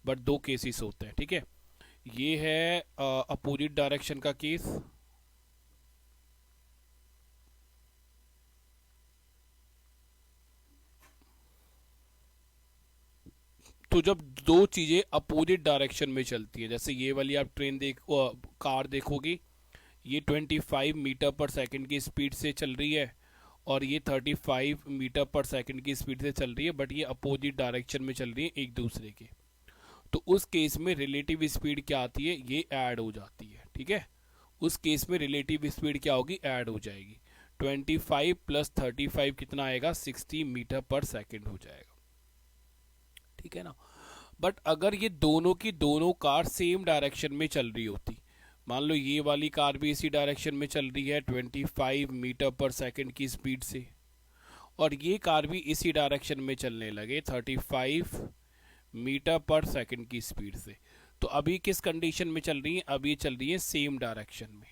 बट दो केसेस होते हैं, ठीक है। ये है अपोजिट डायरेक्शन का केस, तो जब दो चीजें अपोजिट डायरेक्शन में चलती है, जैसे ये वाली आप कार देखोगी, ये 25 मीटर पर सेकंड की स्पीड से चल रही है और ये 35 मीटर पर सेकंड की स्पीड से चल रही है, बट ये अपोजिट डायरेक्शन में चल रही है एक दूसरे के। तो उस केस में रिलेटिव स्पीड क्या आती है? ये ऐड हो जाती है, ठीक है। उस केस में रिलेटिव स्पीड क्या होगी? ऐड हो जाएगी। 25 प्लस 35 कितना आएगा? 60 मीटर पर सेकेंड हो जाएगा, ठीक है ना। बट अगर ये दोनों की दोनों कार सेम डायरेक्शन में चल रही होती, मान लो ये वाली कार भी इसी डायरेक्शन में चल रही है 25 मीटर पर सेकंड की स्पीड से, और ये कार भी इसी डायरेक्शन में चलने लगे 35 मीटर पर सेकंड की स्पीड से, तो अभी किस कंडीशन में चल रही है? अभी ये चल रही है सेम डायरेक्शन में।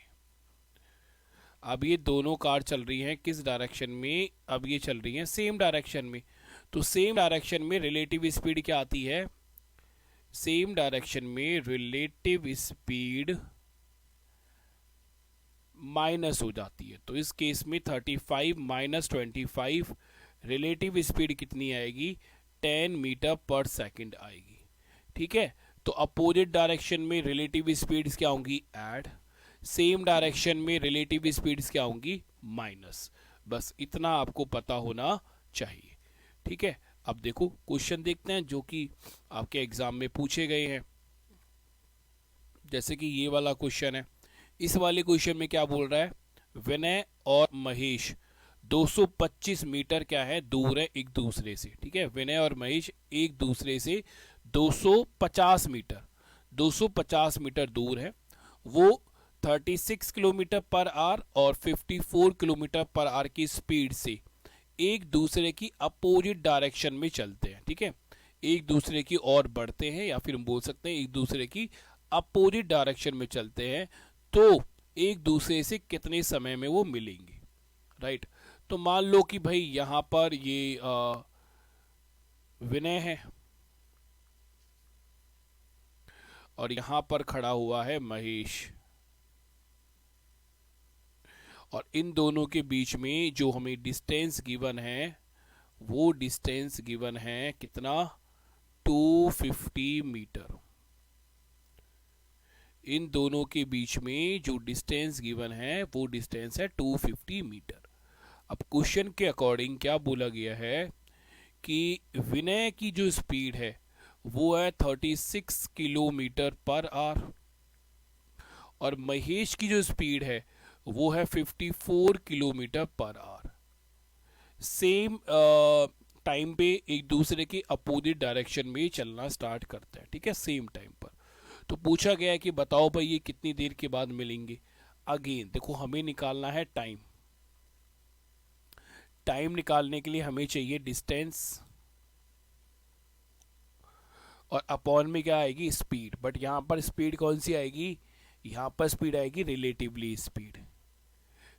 अब ये दोनों कार चल रही हैं किस डायरेक्शन में? अब ये चल रही हैं सेम डायरेक्शन में। तो सेम डायरेक्शन में रिलेटिव स्पीड क्या आती है? सेम डायरेक्शन में रिलेटिव स्पीड माइनस हो जाती है। तो इस केस में 35 माइनस 25, रिलेटिव स्पीड कितनी आएगी? 10 मीटर पर सेकंड आएगी, ठीक है। तो अपोजिट डायरेक्शन में रिलेटिव स्पीड्स क्या होंगी? ऐड। सेम डायरेक्शन में रिलेटिव स्पीड्स क्या होंगी? माइनस। बस इतना आपको पता होना चाहिए, ठीक है। अब देखो क्वेश्चन देखते हैं जो कि आपके एग्जाम में पूछे गए हैं। जैसे कि ये वाला क्वेश्चन है, इस वाले क्वेश्चन में क्या बोल रहा है? विनय और महेश 225 मीटर क्या है? दूर है एक दूसरे से, ठीक है। विनय और महेश एक दूसरे से 250 मीटर 250 मीटर दूर है। वो 36 किलोमीटर पर आवर और 54 किलोमीटर पर आवर की स्पीड से एक दूसरे की अपोजिट डायरेक्शन में चलते हैं, ठीक है। एक दूसरे की ओर बढ़ते हैं, या फिर हम बोल सकते हैं एक दूसरे की अपोजिट डायरेक्शन में चलते हैं, तो एक दूसरे से कितने समय में वो मिलेंगे, राइट। तो मान लो कि भाई यहां पर ये विनय है और यहां पर खड़ा हुआ है महेश, और इन दोनों के बीच में जो हमें डिस्टेंस गिवन है, वो डिस्टेंस गिवन है कितना? 250 मीटर। इन दोनों के बीच में जो डिस्टेंस गिवन है वो डिस्टेंस है 250 मीटर। अब क्वेश्चन के अकॉर्डिंग क्या बोला गया है कि विनय की जो स्पीड है वो है 36 किलोमीटर पर आवर, और महेश की जो स्पीड है वो है 54 kilometre per our. Same time पे एक दूसरे के अपोजिट डायरेक्शन में चलना स्टार्ट करते हैं, ठीक है, सेम टाइम पर। तो पूछा गया है कि बताओ भाई ये कितनी देर के बाद मिलेंगे। अगेन देखो, हमें निकालना है टाइम। टाइम निकालने के लिए हमें चाहिए डिस्टेंस, और अपॉन में क्या आएगी? स्पीड। बट यहां पर स्पीड कौन सी आएगी? यहां पर स्पीड आएगी रिलेटिवली स्पीड।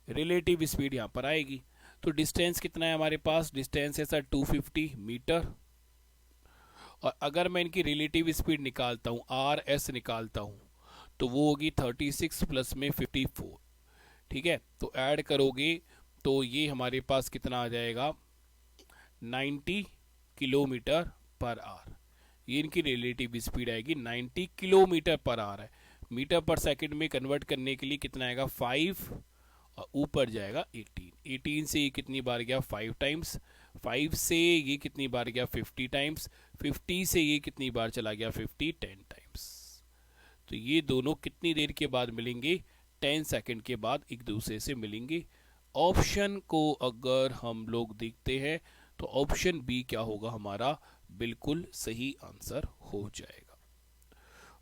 रिलेटिव स्पीड यहां पर आएगी। तो डिस्टेंस कितना है हमारे पास? डिस्टेंस है सर 250 मीटर, और अगर मैं इनकी रिलेटिव स्पीड निकालता हूं, आर एस निकालता हूं, तो वो होगी 36 प्लस में 54, ठीक है। तो ऐड करोगे तो ये हमारे पास कितना आ जाएगा? 90 किलोमीटर पर आवर। ये इनकी रिलेटिव स्पीड आएगी 90 किलोमीटर पर आवर है। मीटर पर सेकंड में कन्वर्ट करने के लिए कितना आएगा? 5, और ऊपर जाएगा 18। 18 से ये कितनी बार गया? 5 टाइम्स। 5 से ये कितनी बार गया? 50 टाइम्स। 50 से ये कितनी बार चला गया? 50 10 टाइम्स। तो ये दोनों कितनी देर के बाद मिलेंगे? 10 सेकंड के बाद एक दूसरे से मिलेंगे। ऑप्शन को अगर हम लोग देखते हैं तो ऑप्शन बी क्या होगा हमारा? बिल्कुल सही आंसर हो जाएगा।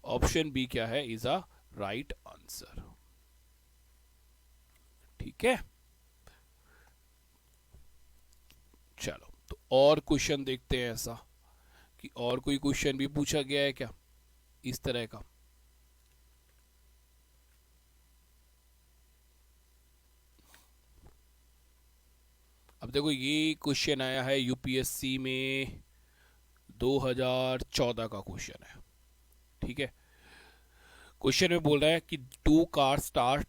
ऑप्शन बी क्या है? इज अ राइट आंसर, ठीक है। चलो तो और क्वेश्चन देखते हैं, ऐसा कि और कोई क्वेश्चन भी पूछा गया है क्या इस तरह का। अब देखो ये क्वेश्चन आया है यूपीएससी में 2014 का क्वेश्चन है, ठीक है। क्वेश्चन में बोल रहा है कि two car start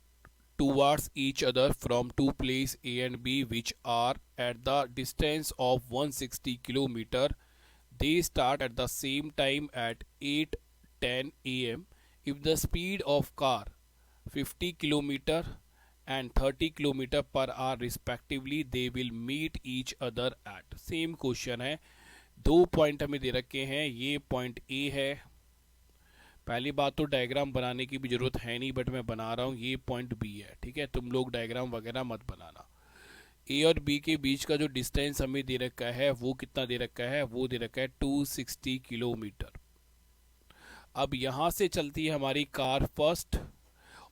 towards each other from two places A and B which are at the distance of 160 kilometer. They start at the same time at 8:10 a.m. If the speed of car 50 kilometer and 30 kilometer per hour respectively, they will meet each other at. Same question है, दो point हमें दे रखे हैं। ये point A है। पहली बात तो डायग्राम बनाने की भी जरूरत है नहीं, बट मैं बना रहा हूँ। ये पॉइंट बी है, ठीक है। तुम लोग डायग्राम वगैरह मत बनाना। ए और बी के बीच का जो डिस्टेंस हमें दे रखा है वो कितना दे रखा है, वो दे रखा है 260 किलोमीटर। अब यहाँ से चलती है हमारी कार फर्स्ट,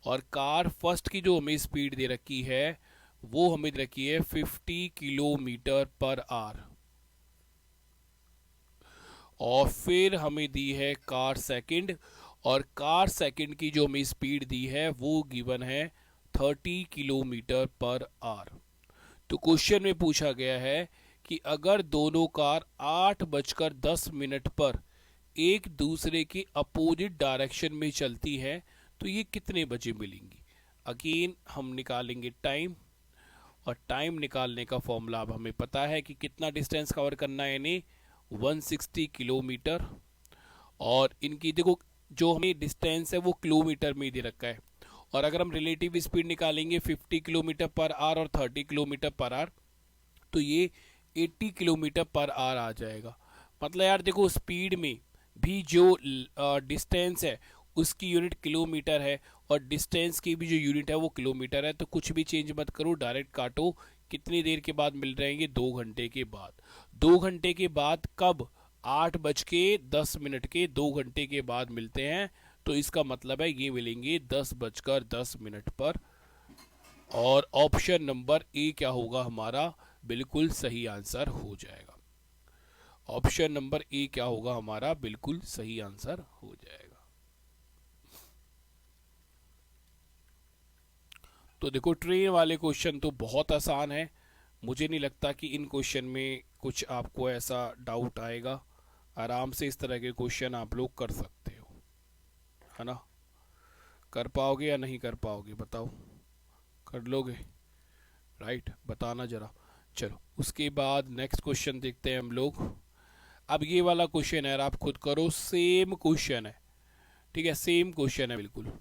और कार फर्स्ट की जो हमें स्पीड दे रखी है वो हमें दे रखी है 50 किलोमीटर पर आवर। और फिर हमें दी है कार सेकंड, और कार सेकंड की जो हमें स्पीड दी है वो गिवन है 30 किलोमीटर पर आवर। तो क्वेश्चन में पूछा गया है कि अगर दोनों कार 8:10 पर एक दूसरे के अपोजिट डायरेक्शन में चलती है तो ये कितने बजे मिलेंगी। अगेन हम निकालेंगे टाइम, और टाइम निकालने का फॉर्मूला अब हमें पता है कि कितना डिस्टेंस कवर करना है यानी 160 किलोमीटर। और इनकी देखो जो हमें डिस्टेंस है वो किलोमीटर में ही दे रखा है, और अगर हम रिलेटिव स्पीड निकालेंगे 50 किलोमीटर पर आवर और 30 किलोमीटर पर आवर, तो ये 80 किलोमीटर पर आवर आ जाएगा। मतलब यार देखो स्पीड में भी जो डिस्टेंस है उसकी यूनिट किलोमीटर है, और डिस्टेंस की भी जो यूनिट है वो किलोमीटर है। तो कुछ भी चेंज मत करो, डायरेक्ट काटो। कितनी देर के बाद मिल रहेंगे, 2 घंटे के बाद। 2 घंटे के बाद कब, 8:10 के 2 घंटे के बाद मिलते हैं। तो इसका मतलब है ये मिलेंगे 10:10 पर। और ऑप्शन नंबर ए क्या होगा हमारा, बिल्कुल सही आंसर हो जाएगा। ऑप्शन नंबर ए क्या होगा हमारा, बिल्कुल सही आंसर हो जाएगा। तो देखो ट्रेन वाले क्वेश्चन तो बहुत आसान है, मुझे नहीं लगता कि इन क्वेश्चन में कुछ आपको ऐसा डाउट आएगा। आराम से इस तरह के क्वेश्चन आप लोग कर सकते हो, है ना। कर पाओगे या नहीं कर पाओगे बताओ, कर लोगे, राइट, बताना जरा। चलो उसके बाद नेक्स्ट क्वेश्चन देखते हैं हम लोग। अब ये वाला क्वेश्चन है, आप खुद करो, सेम क्वेश्चन है, ठीक है, सेम क्वेश्चन है बिल्कुल।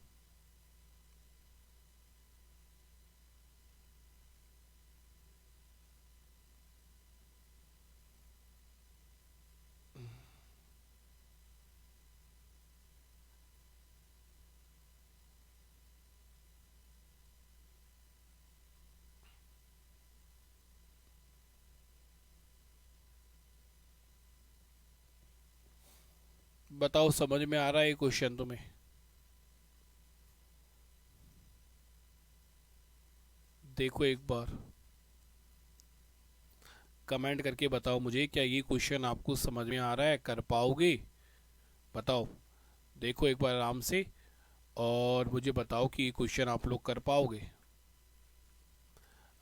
बताओ समझ में आ रहा है ये क्वेश्चन तुम्हें। देखो एक बार कमेंट करके बताओ मुझे, क्या ये क्वेश्चन आपको समझ में आ रहा है, कर पाओगे, बताओ। देखो एक बार आराम से, और मुझे बताओ कि ये क्वेश्चन आप लोग कर पाओगे।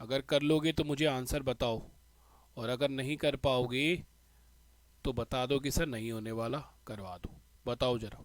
अगर कर लोगे तो मुझे आंसर बताओ, और अगर नहीं कर पाओगे तो बता दो कि सर नहीं होने वाला, करवा दो। बताओ जरा।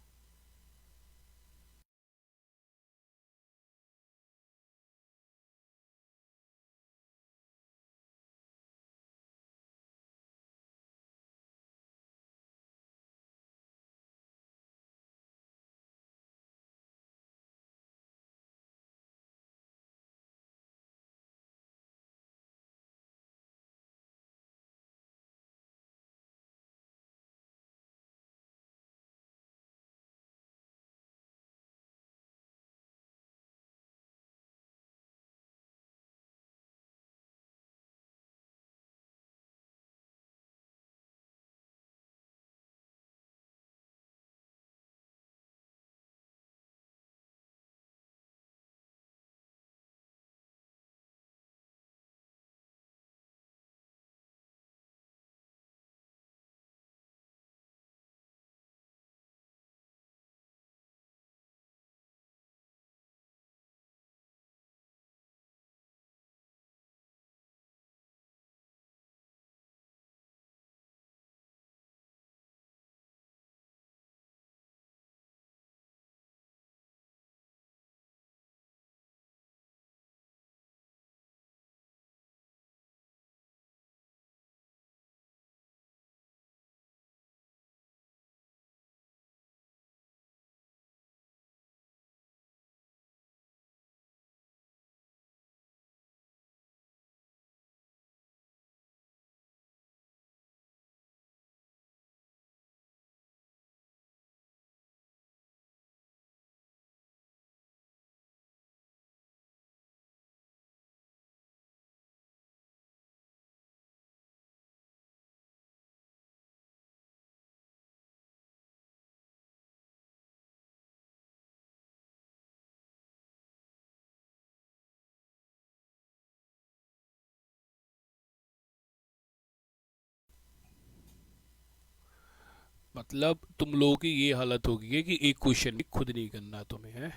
मतलब तुम लोगों की ये हालत होगी है कि एक क्वेश्चन भी खुद नहीं करना है तुम्हें, है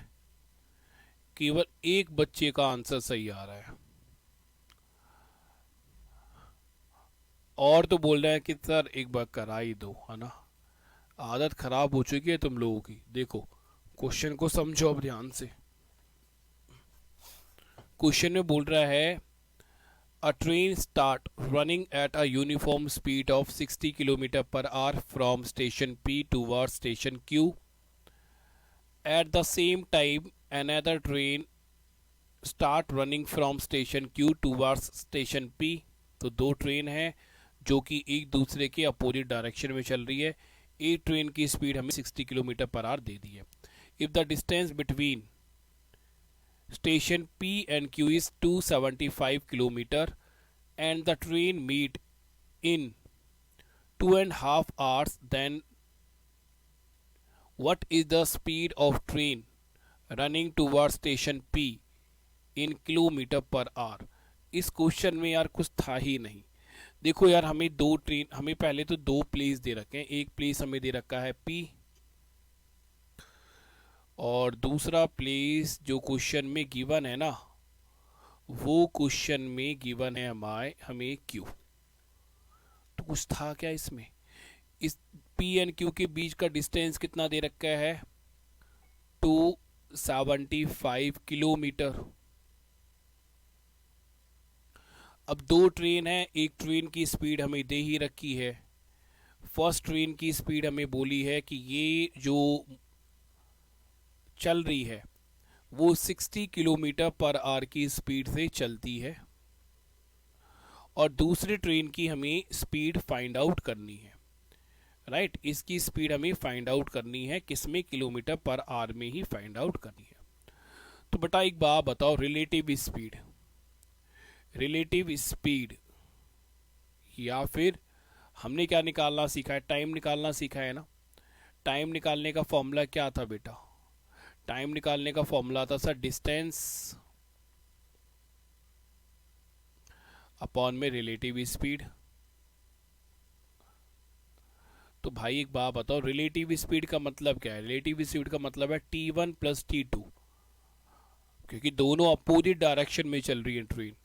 केवल एक बच्चे का आंसर सही आ रहा है और तो बोल रहे हैं कि सर एक बार करा ही दो, है ना। आदत खराब हो चुकी है तुम लोगों की। देखो क्वेश्चन को समझो अब ध्यान से। क्वेश्चन में बोल रहा है a train start running at a uniform speed of 60 km per hour from station P towards station Q. At the same time another train start running from station Q towards station P. तो दो train हैं जो कि एक दूसरे के opposite direction में चल रही है। एक ट्रेन की स्पीड हमें 60 किलोमीटर पर आवर दे दी है। If the distance between station P and Q is 275 kilometer and the train meet in 2.5 hours, then what is the speed of train running towards station P in kilometre per our. इस question में यार कुछ था ही नहीं। देखो यार हमें दो ट्रेन, हमें पहले तो दो प्लेस दे रखे हैं। एक प्लेस हमें दे रखा है P और दूसरा प्लेस जो क्वेश्चन में गिवन है ना, वो क्वेश्चन में गिवन है हमें Q। तो कुछ था क्या इसमें। इस P एंड Q के बीच का डिस्टेंस कितना दे रखा है 275 किलोमीटर। अब दो ट्रेन है, एक ट्रेन की स्पीड हमें दे ही रखी है। फर्स्ट ट्रेन की स्पीड हमें बोली है कि ये जो चल रही है वो 60 किलोमीटर पर आवर की स्पीड से चलती है और दूसरी ट्रेन की हमें स्पीड फाइंड आउट करनी है। राइट, इसकी स्पीड हमें फाइंड आउट करनी है किसमें, किलोमीटर पर आवर में ही फाइंड आउट करनी है। तो बेटा एक बात बताओ, रिलेटिव स्पीड, रिलेटिव स्पीड या फिर हमने क्या निकालना सीखा है, टाइम निकालना सीखा है ना। टाइम निकालने का फॉर्मूला क्या था बेटा, टाइम निकालने का फॉर्मूला था सर डिस्टेंस अपॉन में रिलेटिव स्पीड। तो भाई एक बात बताओ, रिलेटिव स्पीड का मतलब क्या है। रिलेटिव स्पीड का मतलब है T1 प्लस T2, क्योंकि दोनों अपोजिट डायरेक्शन में चल रही है ट्रेन।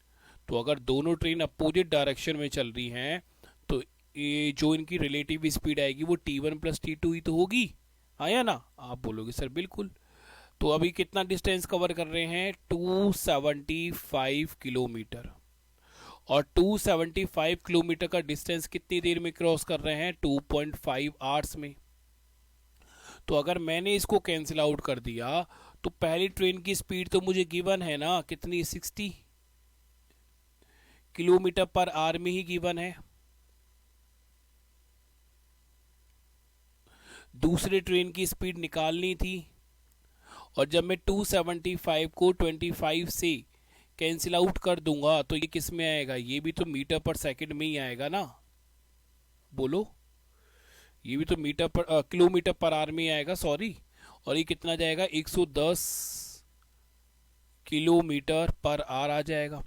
तो अगर दोनों ट्रेन अपोजिट डायरेक्शन में चल रही हैं तो ये जो इनकी रिलेटिव स्पीड आएगी वो T1 प्लस T2 ही तो होगी, आया ना। आप बोलोगे सर बिल्कुल। तो अभी कितना डिस्टेंस कवर कर रहे हैं 275 किलोमीटर, और 275 किलोमीटर का डिस्टेंस कितनी देर में क्रॉस कर रहे हैं 2.5 आवर्स में। तो अगर मैंने इसको कैंसिल आउट कर दिया तो पहली ट्रेन की स्पीड तो मुझे गिवन है ना, कितनी 60 किलोमीटर पर आवर में ही गिवन है। दूसरे ट्रेन की स्पीड निकालनी थी और जब मैं 275 को 25 से कैंसिल आउट कर दूंगा तो ये किस में आएगा, ये भी तो मीटर पर सेकंड में ही आएगा ना। बोलो, ये भी तो मीटर पर किलोमीटर पर आवर में आएगा, सॉरी। और ये कितना जाएगा 110 किलोमीटर पर आवर आ जाएगा।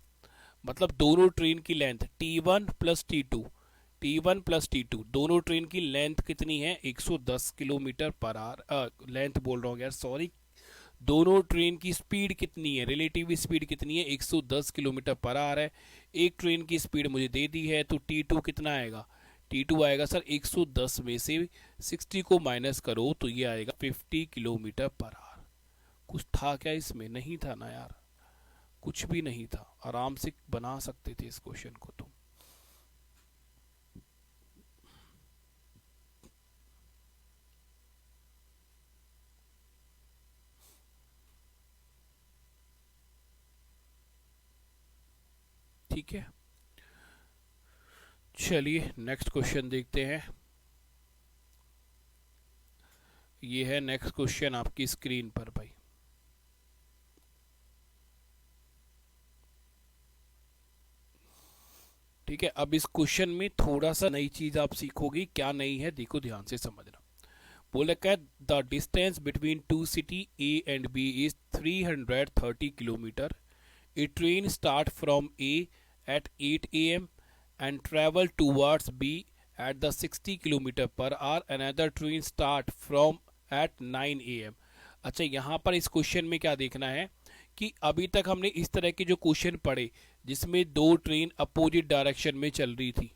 मतलब दोनों ट्रेन की length T1 plus T2, T1 plus T2 दोनों ट्रेन की लेंथ कितनी है 110 किलोमीटर पर आवर। लेंथ बोल रहा हूँ यार, सॉरी। दोनों ट्रेन की स्पीड कितनी है, रिलेटिव स्पीड कितनी है 110 किलोमीटर पर आवर है। एक ट्रेन की स्पीड मुझे दे दी है तो T2 कितना आएगा, T2 आएगा सर 110 में से 60 को माइनस करो तो ये आएगा 50 किलोमीटर पर आवर। कुछ था क्या इसमें, नहीं था ना यार, कुछ भी नहीं था। आराम से बना सकते थे इस क्वेश्चन को तुम। ठीक है, चलिए नेक्स्ट क्वेश्चन देखते हैं। ये है नेक्स्ट क्वेश्चन आपकी स्क्रीन पर भाई। ठीक है, अब इस क्वेश्चन में थोड़ा सा नई चीज आप सीखोगे। क्या नई है देखो ध्यान से समझना। बोल रखा है the distance between two city A and B is 330 kilometre. A train start from A at 8 a.m. and travel towards B at the 60 kilometre per hour, another train start from at 9 AM। अच्छा, यहाँ पर इस question में क्या देखना है कि अभी तक हमने इस तरह के जो क्वेश्चन पढ़े जिसमें दो ट्रेन अपोजिट डायरेक्शन में चल रही थी,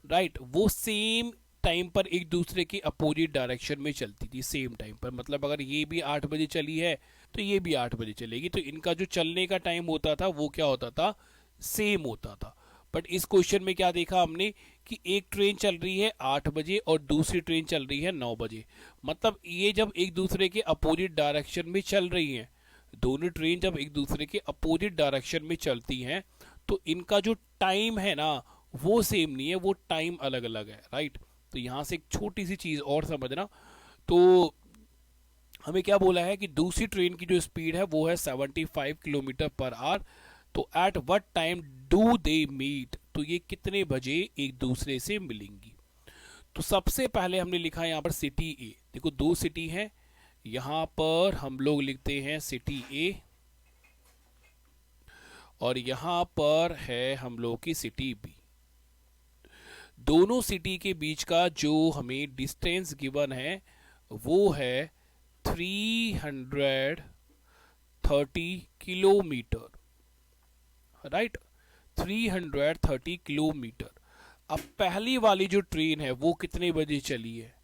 राइट, वो सेम टाइम पर एक दूसरे के अपोजिट डायरेक्शन में चलती थी, सेम टाइम पर। मतलब अगर ये भी 8 बजे चली है तो ये भी 8 बजे चलेगी, तो इनका जो चलने का टाइम होता था वो क्या होता था, सेम होता था। बट इस क्वेश्चन में क्या देखा हमने कि एक ट्रेन चल रही है 8 बजे और दूसरी ट्रेन चल रही है 9 बजे। मतलब ये जब एक दूसरे के अपोजिट डायरेक्शन में चल रही हैं, दोनों ट्रेन जब एक दूसरे के अपोजिट डायरेक्शन में चलती हैं, तो इनका जो टाइम है ना वो सेम नहीं है, वो टाइम अलग अलग है, राइट। तो यहाँ से एक छोटी सी चीज़ और समझना, तो हमें क्या बोला है कि दूसरी ट्रेन की जो स्पीड है वो है 75 किलोमीटर पर आवर। तो at what time do they meet, तो ये कितने बजे एक दूसरे से मिलेंगी। तो सबसे पहले हमने लिखा है यहाँ पर सिटी ए। देखो दो सिटी है, यहाँ पर हम लोग लिखते हैं सिटी ए और यहाँ पर है हम लोग की सिटी बी। दोनों सिटी के बीच का जो हमें डिस्टेंस गिवन है वो है 330 किलोमीटर, राइट, 330 किलोमीटर। अब पहली वाली जो ट्रेन है वो कितने बजे चली है,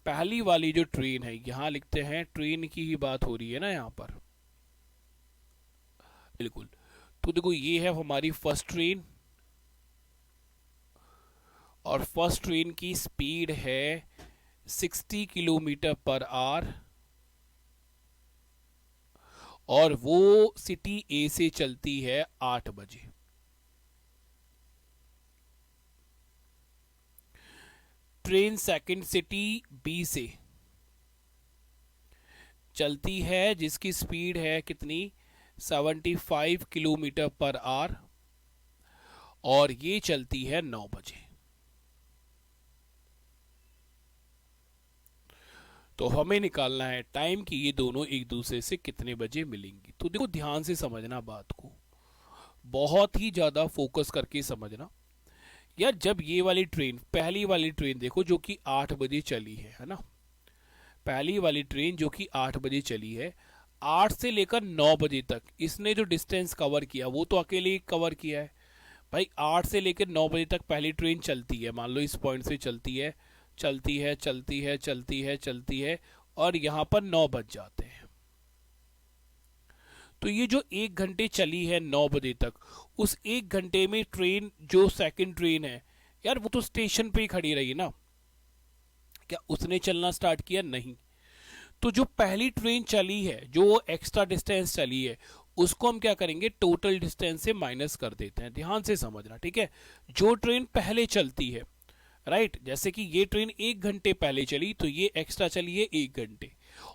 पहली वाली जो ट्रेन है, यहां लिखते हैं ट्रेन की ही बात हो रही है ना यहाँ पर, बिल्कुल। तो देखो ये है हमारी फर्स्ट ट्रेन और फर्स्ट ट्रेन की स्पीड है 60 किलोमीटर पर आवर और वो सिटी ए से चलती है 8 बजे। ट्रेन सेकंड सिटी बी से चलती है जिसकी स्पीड है कितनी, 75 किलोमीटर पर आवर और ये चलती है 9 बजे। तो हमें निकालना है टाइम कि ये दोनों एक दूसरे से कितने बजे मिलेंगी। तो देखो ध्यान से समझना बात को, बहुत ही ज्यादा फोकस करके समझना यार। जब ये वाली ट्रेन, पहली वाली ट्रेन देखो जो कि 8 बजे चली है ना, पहली वाली ट्रेन जो कि 8 बजे चली है, 8 से लेकर 9 बजे तक इसने जो डिस्टेंस कवर किया वो तो अकेले ही कवर किया है भाई। 8 से लेकर 9 बजे तक पहली ट्रेन चलती है, मान लो इस पॉइंट से चलती है, चलती है, चलती है, चलती है, चलती है और यहां पर 9 बज जाते हैं। तो ये जो 1 घंटे चली है 9 बजे तक, उस 1 घंटे में ट्रेन जो सेकंड ट्रेन है यार वो तो स्टेशन पे ही खड़ी रही ना, क्या उसने चलना स्टार्ट किया, नहीं। तो जो पहली ट्रेन चली है, जो एक्स्ट्रा डिस्टेंस चली है, उसको हम क्या करेंगे, टोटल डिस्टेंस से माइनस कर देते हैं। ध्यान से समझना, ठीक है। जो ट्रेन पहले चलती है, राइट, जैसे कि ये ट्रेन 1 घंटे पहले चली तो ये एक्स्ट्रा चली है 1 घंटे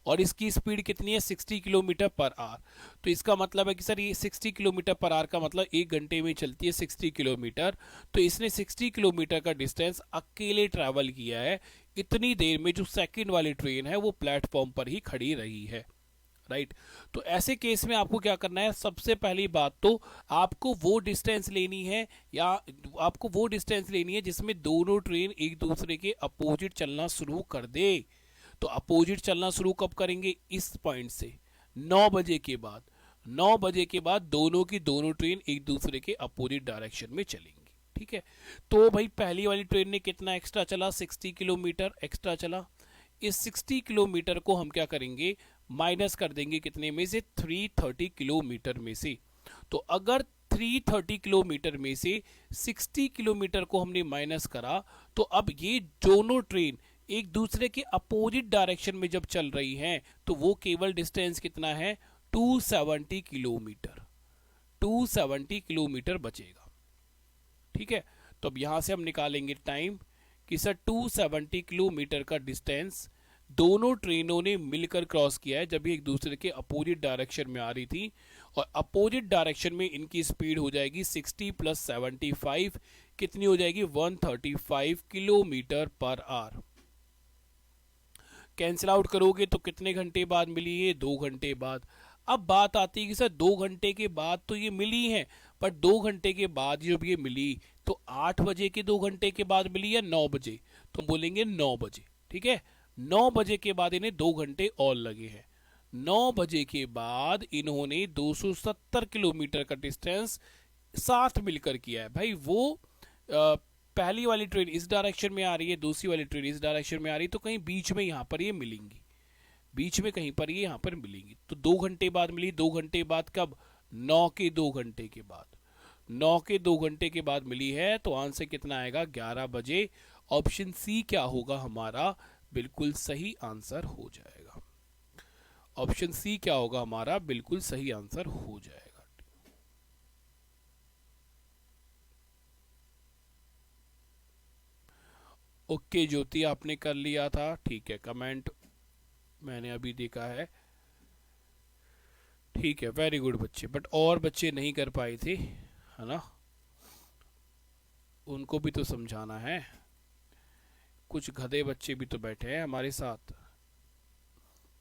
और इसकी स्पीड कितनी है, 60 किलोमीटर पर आवर। तो इसका मतलब है कि सर ये 60 किलोमीटर पर आवर का मतलब 1 घंटे में चलती है 60 किलोमीटर। तो इसने 60 किलोमीटर का डिस्टेंस अकेले ट्रैवल किया है इतनी देर में जो सेकंड वाली ट्रेन है वो प्लेटफॉर्म पर ही खड़ी रही है, राइट। तो ऐसे केस में आपको क्या करना है, सबसे पहली बात तो आपको वो डिस्टेंस लेनी है, या आपको वो डिस्टेंस लेनी है जिसमें दोनों ट्रेन एक दूसरे के अपोजिट चलना शुरू कर दे। तो अपोजिट चलना शुरू कब करेंगे, इस पॉइंट से 9 बजे के बाद। 9 बजे के बाद दोनों की दोनों ट्रेन एक दूसरे के अपोजिट डायरेक्शन में चलेंगी, ठीक है। तो भाई पहली वाली ट्रेन ने कितना एक्स्ट्रा चला, 60 किलोमीटर एक्स्ट्रा चला। इस 60 किलोमीटर को हम क्या करेंगे, माइनस कर देंगे कितने में से, 330 किलोमीटर में से। तो अगर 330 किलोमीटर में से 60 किलोमीटर को हमने माइनस करा, तो अब ये दोनों ट्रेन एक दूसरे के अपोजिट डायरेक्शन में जब चल रही हैं तो वो केवल डिस्टेंस कितना है, 270 किलोमीटर, 270 किलोमीटर बचेगा, ठीक है। तो अब यहां से हम निकालेंगे टाइम कि सर 270 किलोमीटर का डिस्टेंस दोनों ट्रेनों ने मिलकर क्रॉस किया है जब ये एक दूसरे के अपोजिट डायरेक्शन में आ रही थी। और अपोजिट डायरेक्शन में इनकी स्पीड हो जाएगी 60 + 75, कितनी हो जाएगी, 135 kilometre per our. Cancel out करोगे तो कितने घंटे बाद मिली है, 2 घंटे बाद। अब बात आती है कि सर 2 घंटे के बाद तो ये मिली है, पर 2 घंटे के बाद जब ये मिली तो 8 बजे के 2 घंटे के बाद मिली या 9 बजे, तो बोलेंगे 9 बजे। ठीक है, 9 बजे के बाद इन्हें 2 घंटे और लगे हैं। 9 बजे के बाद इन्होंने 270 किलोमीटर का डिस्टेंस साथ मिलकर किया है। भाई वो पहली वाली ट्रेन इस डायरेक्शन में आ रही है, दूसरी वाली ट्रेन इस डायरेक्शन में आ रही है, तो कहीं बीच में यहाँ पर ये मिलेंगी, बीच में कहीं पर ये यहाँ पर मिलेंगी। तो 2 घंटे बाद मिली, 2 घंटे बाद कब? 9 के 2 घंटे के बाद, 9 के 2 घंटे के बाद मिली है। तो आंसर कितना आएगा? 11 बजे। ऑप्शन सी क्या होगा हमारा? बिल्कुल सही आंसर हो जाएगा। ऑप्शन सी क्या होगा हमारा? बिल्कुल सही आंसर हो जाएगा। ओके ज्योति, आपने कर लिया था, ठीक है, कमेंट मैंने अभी देखा है, ठीक है, वेरी गुड बच्चे। बट और बच्चे नहीं कर पाए थे, है ना, उनको भी तो समझाना है। कुछ गधे बच्चे भी तो बैठे हैं हमारे साथ,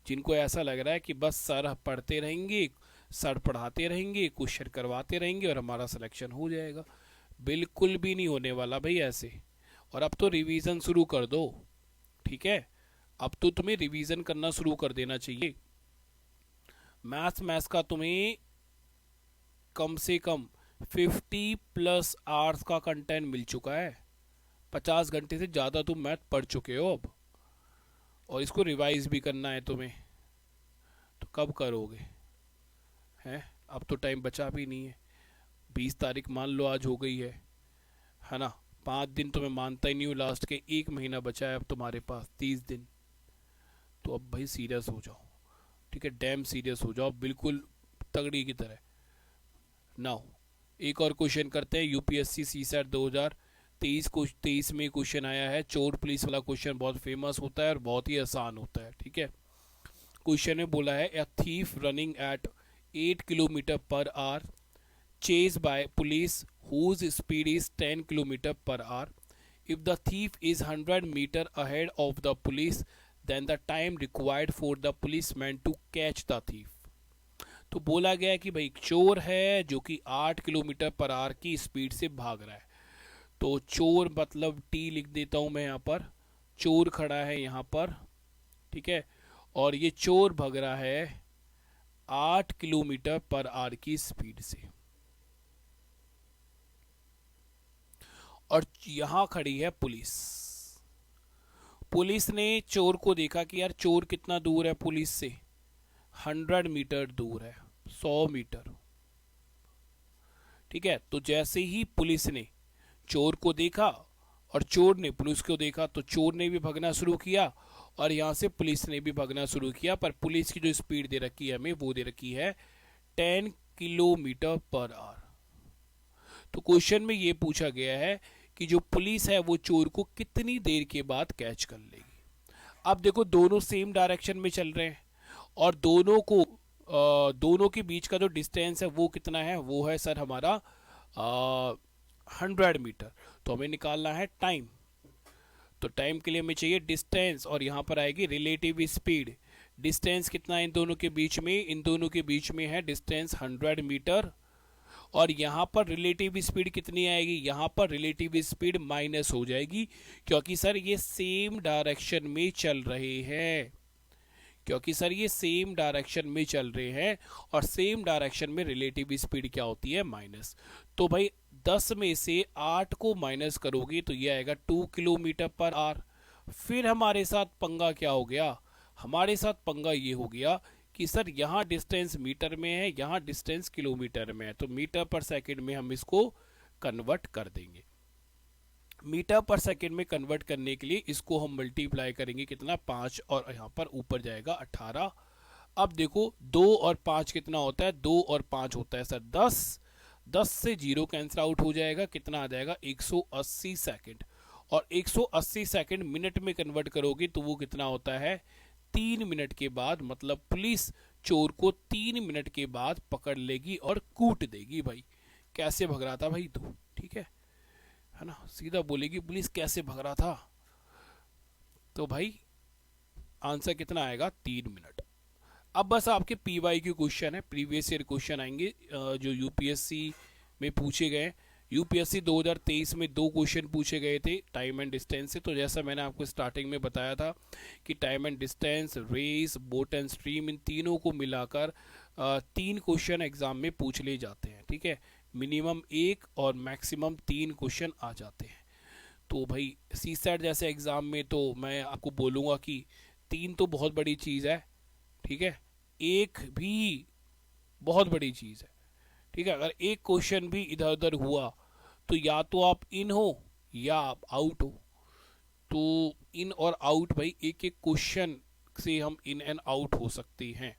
जिनको ऐसा लग रहा है कि बस सर पढ़ते रहेंगे, सर पढ़ाते रहेंगे, क्वेश्चन करवाते रहेंगे और हमारा सिलेक्शन हो जाएगा। बिल्कुल भी नहीं होने वाला भाई ऐसे। और अब तो रिवीजन शुरू कर दो, ठीक है, अब तो तुम्हें रिवीजन करना शुरू कर देना चाहिए। मैथ्स का तुम्हें कम से कम 50+ आवर्स का कंटेंट मिल चुका है। 50 घंटे से ज़्यादा तुम मैथ पढ़ चुके हो अब, और इसको रिवाइज भी करना है तुम्हें। तो कब करोगे? हैं, अब तो टाइम बचा भी नहीं है। 20 तारीख मान लो आज हो गई है ना। 5 दिन तो मैं मानता ही नहीं हूँ, लास्ट के 1 महीना बचा है अब तुम्हारे पास, 30 दिन। तो अब भाई सीरियस हो जाओ, ठीक है, डैम सीरियस हो जाओ, बिल्कुल तगड़ी की तरह। नाउ एक और क्वेश्चन करते हैं। यूपीएससी सीसैट 2023 में क्वेश्चन आया है, चोर पुलिस वाला क्वेश्चन बहुत फेमस होता है और बहुत ही आसान होता है। ठीक है, क्वेश्चन में बोला है, a thief running at 8 kilometre per our chased by police whose speed is 10 km per hour. If the thief is 100 meter ahead of the police, then the time required for the policeman to catch the thief. तो बोला गया है कि भाई चोर है जो कि 8 किलोमीटर पर आवर की स्पीड से भाग रहा है। तो चोर मतलब टी लिख देता हूं मैं यहाँ पर, चोर खड़ा है यहाँ पर, ठीक है, और ये चोर भाग रहा है 8 किलोमीटर पर आवर की स्पीड से। और यहां खड़ी है पुलिस। पुलिस ने चोर को देखा कि यार चोर कितना दूर है पुलिस से, 100 मीटर दूर है, 100 मीटर। ठीक है, तो जैसे ही पुलिस ने चोर को देखा और चोर ने पुलिस को देखा, तो चोर ने भी भागना शुरू किया और यहां से पुलिस ने भी भागना शुरू किया। पर पुलिस की जो स्पीड दे रखी है हमें, वो दे रखी है 10 किलोमीटर पर आवर। तो क्वेश्चन में ये पूछा गया है कि जो पुलिस है वो चोर को कितनी देर के बाद कैच कर लेगी। अब देखो दोनों सेम डायरेक्शन में चल रहे हैं और दोनों के बीच का जो डिस्टेंस है वो कितना है? वो है सर हमारा 100 मीटर। तो हमें निकालना है टाइम। तो टाइम के लिए हमें चाहिए डिस्टेंस और यहाँ पर आएगी रिलेटिव स्पीड। डिस्टेंस कितना है इन दोनों के बीच में? इन दोनों के बीच में है डिस्टेंस 100 मीटर। और यहाँ पर रिलेटिव स्पीड कितनी आएगी? यहाँ पर रिलेटिव स्पीड माइनस हो जाएगी, क्योंकि सर ये सेम डायरेक्शन में चल रहे हैं, क्योंकि सर ये सेम डायरेक्शन में चल रहे हैं और सेम डायरेक्शन में रिलेटिव स्पीड क्या होती है? माइनस। तो भाई 10 में से 8 को माइनस करोगे तो ये आएगा 2 किलोमीटर पर आवर। फिर हमारे साथ पंगा क्या हो गया? हमारे साथ पंगा ये हो गया कि सर यहाँ डिस्टेंस मीटर में है, यहाँ डिस्टेंस किलोमीटर में है, तो मीटर पर सेकंड में हम इसको कन्वर्ट कर देंगे। मीटर पर सेकंड में कन्वर्ट करने के लिए इसको हम मल्टीप्लाई करेंगे, कितना? 5, और यहाँ पर ऊपर जाएगा 18। अब देखो 2 और 5 कितना होता है? 2 और 5 होता है सर 10। 10 से 0 कैंसिल आउट हो जाएगा, कितना आ जाएगा? 180 सेकेंड। और 180 सेकेंड मिनट में कन्वर्ट करोगे तो वो कितना होता है? 3 मिनट के बाद। मतलब पुलिस चोर को 3 मिनट के बाद पकड़ लेगी और कूट देगी। भाई कैसे भग रहा था भाई तू? ठीक है ना, सीधा बोलेगी पुलिस कैसे भग रहा था। तो भाई आंसर कितना आएगा? 3 मिनट। अब बस आपके पीवाई के क्वेश्चन है, प्रीवियस ईयर क्वेश्चन आएंगे जो यूपीएससी में पूछे गए। यूपीएससी 2023 में 2 क्वेश्चन पूछे गए थे टाइम एंड डिस्टेंस से। तो जैसा मैंने आपको स्टार्टिंग में बताया था कि time and distance, race, boat and stream, इन तीनों को मिलाकर 3 क्वेश्चन एग्जाम में पूछ लिए जाते हैं, ठीक है। मिनिमम 1 और मैक्सिमम 3 क्वेश्चन आ जाते हैं। तो भाई सी सेट जैसे एग्जाम में तो मैं आपको बोलूँगा कि 3 तो बहुत बड़ी चीज़ है, ठीक है। 1 भी बहुत बड़ी चीज़ है, ठीक है। अगर एक क्वेश्चन भी इधर उधर हुआ तो या तो आप इन हो या आप आउट हो। तो इन और आउट भाई एक एक क्वेश्चन से हम इन एंड आउट हो सकते हैं।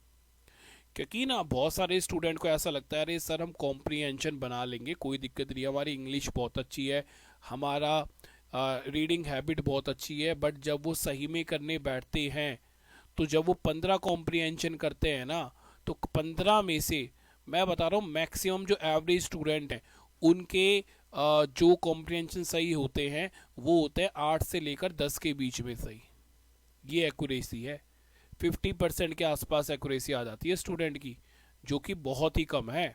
क्योंकि ना बहुत सारे स्टूडेंट को ऐसा लगता है अरे सर हम कॉम्प्रीहेंशन बना लेंगे, कोई दिक्कत नहीं, हमारी इंग्लिश बहुत अच्छी है, हमारा रीडिंग हैबिट बहुत अच्छी है। बट जब वो सही में करने बैठते हैं तो जब वो 15 कॉम्प्रीहेंशन करते हैं ना, तो 15 में से मैं बता रहा हूँ मैक्सिमम जो एवरेज स्टूडेंट हैं उनके जो कॉम्प्रीहेंशन सही होते हैं वो होते हैं 8 से लेकर 10 के बीच में सही। ये एक्यूरेसी है, 50% के आसपास एक्यूरेसी आ जाती है स्टूडेंट की, जो कि बहुत ही कम है,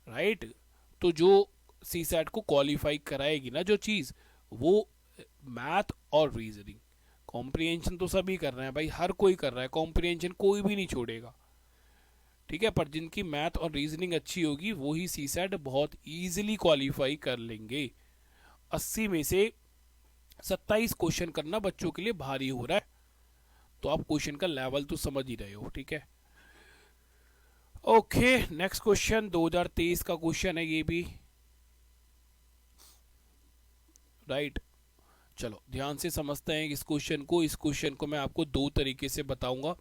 राइट। तो जो सी सेट को क्वालिफाई कराएगी ना जो चीज़, वो मैथ और रीजनिंग। कॉम्प्रीहेंशन तो सभी कर रहे हैं भाई, हर कोई कर रहा है, कॉम्प्रीहेंशन कोई भी नहीं छोड़ेगा, ठीक है। पर जिनकी मैथ और रीजनिंग अच्छी होगी वही सी सेट बहुत ईजिली क्वालिफाई कर लेंगे। 80 में से 27 क्वेश्चन करना बच्चों के लिए भारी हो रहा है, तो आप क्वेश्चन का लेवल तो समझ ही रहे हो, ठीक है। ओके, नेक्स्ट क्वेश्चन 2023 का क्वेश्चन है ये भी, राइट। चलो ध्यान से समझते हैं इस क्वेश्चन को। इस क्वेश्चन को मैं आपको 2 तरीके से बताऊंगा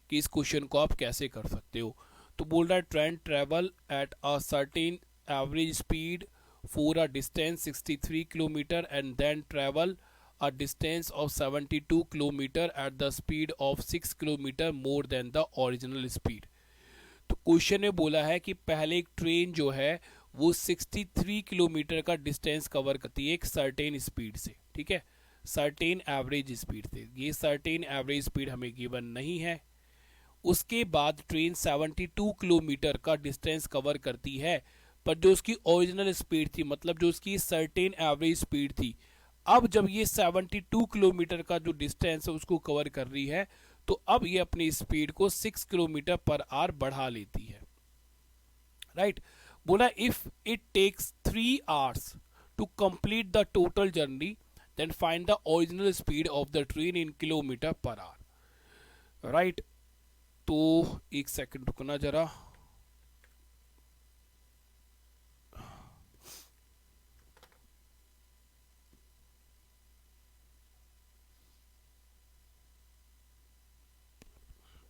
कि इस क्वेश्चन को आप कैसे कर सकते हो। तो बोल रहा है train travel at a certain average speed for a distance 63 kilometre and then travel a distance of 72 kilometre at the speed of 6 kilometre more than the original speed. तो क्वेश्चन में बोला है कि पहले एक ट्रेन जो है वो 63 किलोमीटर का डिस्टेंस कवर करती है एक सर्टेन स्पीड से, ठीक है, सर्टेन एवरेज स्पीड से। ये सर्टेन एवरेज स्पीड हमें गिवन नहीं है। उसके बाद ट्रेन 72 किलोमीटर का डिस्टेंस कवर करती है, पर जो उसकी ओरिजिनल स्पीड थी, मतलब जो उसकी सर्टेन एवरेज स्पीड थी, अब जब ये 72 किलोमीटर का जो डिस्टेंस है उसको कवर कर रही है, तो अब ये अपनी स्पीड को 6 किलोमीटर पर आवर बढ़ा लेती है, राइट। बोला if it takes 3 hours to complete the total journey then find the original speed of the train in kilometre per hour, right. तो एक सेकंड रुकना जरा।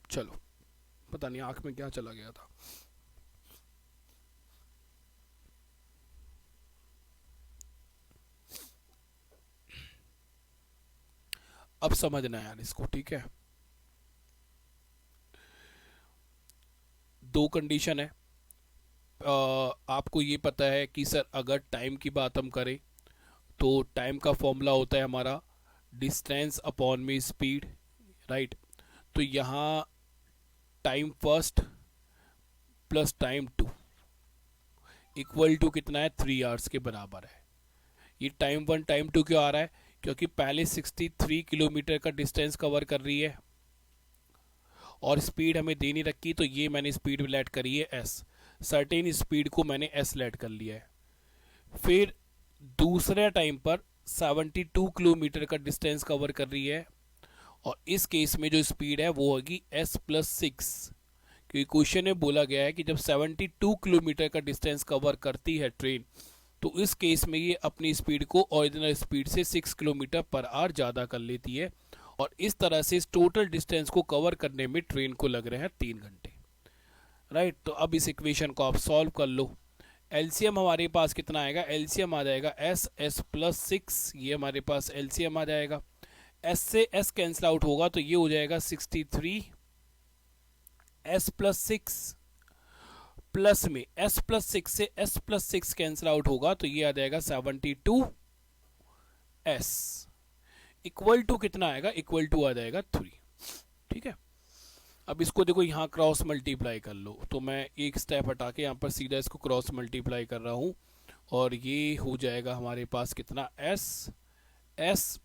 चलो, पता नहीं आंख में क्या चला गया था। अब समझना यार इसको, ठीक है। 2 कंडीशन है। आपको ये पता है कि सर अगर टाइम की बात हम करें तो टाइम का फॉर्मूला होता है हमारा डिस्टेंस अपॉन में स्पीड, राइट। तो यहाँ time first plus time 2 equal to कितना है, 3 आवर्स के बराबर है। ये टाइम 1 टाइम 2 क्यों आ रहा है, क्योंकि पहले 63 किलोमीटर का डिस्टेंस कवर कर रही है और स्पीड हमें देनी रखी, तो ये मैंने स्पीड लेट करी है एस, सर्टेन स्पीड को मैंने एस लेट कर लिया है। फिर दूसरे टाइम पर 72 किलोमीटर का डिस्टेंस कवर कर रही है और इस केस में जो स्पीड है वो होगी एस प्लस 6, क्योंकि क्वेश्चन में बोला गया है कि जब 72 किलोमीटर का डिस्टेंस कवर करती है ट्रेन, तो इस केस में ये अपनी स्पीड को ओरिजिनल स्पीड से 6 किलोमीटर पर आवर ज़्यादा कर लेती है और इस तरह से इस टोटल डिस्टेंस को कवर करने में ट्रेन को लग रहे हैं 3 घंटे, राइट। तो अब इस इक्वेशन को आप सॉल्व कर लो। एलसीएम हमारे पास कितना आएगा, एलसीएम आ जाएगा एस, एस प्लस 6, ये हमारे पास एलसीएम आ जाएगा। एस से एस कैंसिल आउट होगा तो ये हो जाएगा 63, एस प्लस 6 प्लस में एस प्लस 6 से एस प्लस 6 कैंसिल आउट होगा तो ये आ जाएगा 72 एस इक्वल टू कितना आएगा, इक्वल टू आ जाएगा 3, ठीक है। अब इसको देखो यहाँ क्रॉस मल्टीप्लाई कर लो, तो मैं एक स्टेप हटा के यहाँ पर सीधा इसको क्रॉस मल्टीप्लाई कर रहा हूँ, और ये हो जाएगा हमारे पास कितना, एस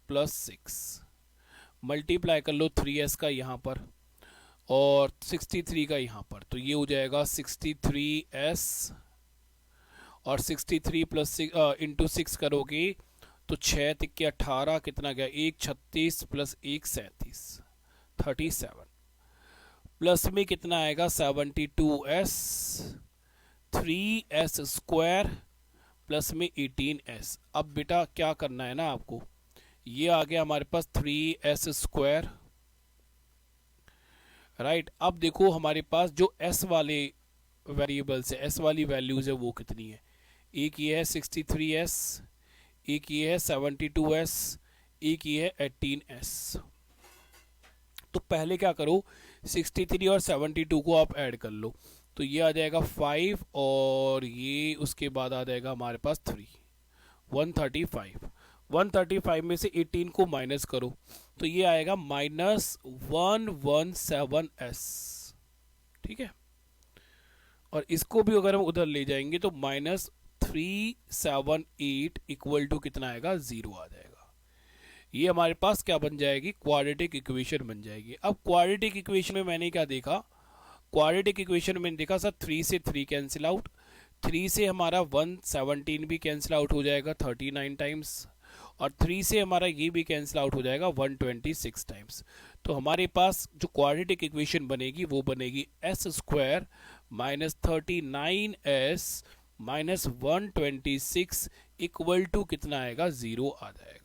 प्लस 6, मल्टीप्लाई कर लो 3s का यहाँ पर और 63 का यहाँ पर, तो ये हो जाएगा 63s, और 63 प्लस इंटू 6 करोगे तो 6 तिक्के 18, कितना गया, 1 36 प्लस 1 37, 37, प्लस में कितना आएगा 72s, 3s स्क्वायर प्लस में 18s। अब बेटा क्या करना है ना आपको, ये आ गया हमारे पास 3s स्क्वायर, राइट। अब देखो हमारे पास जो s वाले वेरिएबल्स है, s वाली वैल्यूज है वो कितनी है, एक ये है 63s, एक ये है 72s, एक ये है 18s। तो पहले क्या करो, 63 और 72 को आप ऐड कर लो, तो ये आ जाएगा 5, और ये उसके बाद आ जाएगा हमारे पास 3, 135। 135 में से 18 को माइनस करो, तो ये आएगा -117s, ठीक है। और इसको भी अगर हम उधर ले जाएंगे तो -378 इक्वल टू कितना आएगा, 0 आ जाएगा। ये हमारे पास क्या बन जाएगी, क्वाड्रेटिक इक्वेशन बन जाएगी। अब क्वाड्रेटिक इक्वेशन में मैंने क्या देखा, क्वाड्रेटिक इक्वेशन में देखा सर 3 से 3 कैंसिल आउट, 3 से हमारा 117 भी कैंसिल आउट हो जाएगा 39 टाइम्स, और 3 से हमारा ये भी कैंसिल आउट हो जाएगा 126 टाइम्स। तो हमारे पास जो क्वाड्रेटिक इक्वेशन बनेगी वो बनेगी s square minus 39s minus 126 equal to कितना आएगा, 0 आ जाएगा,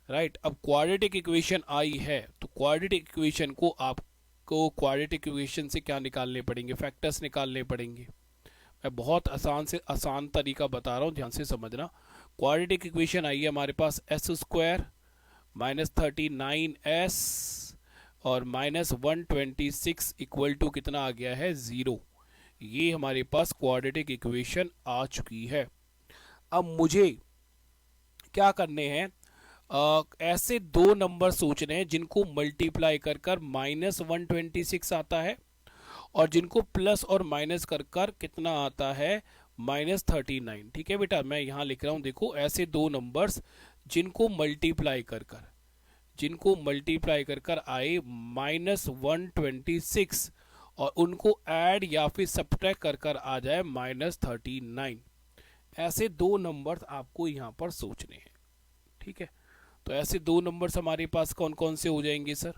राइट। अब क्वाड्रेटिक इक्वेशन आई है, तो क्वाड्रेटिक इक्वेशन को आपको क्वाड्रेटिक इक्वेशन से क्या निकालने पड़ेंगे, फैक्टर्स निकालने पड़ेंगे। मैं बहुत आसान से आसान तरीका बता रहा हूँ, ध्यान से समझना। क्वाड्रेटिक इक्वेशन आई है हमारे पास एस स्क्वायर माइनस 39s और माइनस 126 इक्वल टू कितना आ गया है, 0। ये हमारे पास क्वाड्रेटिक इक्वेशन आ चुकी है। अब मुझे क्या करने हैं, ऐसे दो नंबर सोचने हैं जिनको मल्टीप्लाई कर कर -126 आता है, और जिनको प्लस और माइनस कर कर कितना आता है, -39। ठीक है बेटा, मैं यहाँ लिख रहा हूँ, देखो ऐसे दो नंबर्स जिनको मल्टीप्लाई कर कर आए -126, और उनको ऐड या फिर सब्ट्रैक्ट कर कर आ जाए -39। ऐसे दो नंबर्स आपको यहाँ पर सोचने हैं, ठीक है। तो ऐसे दो नंबर्स हमारे पास कौन कौन से हो जाएंगे सर,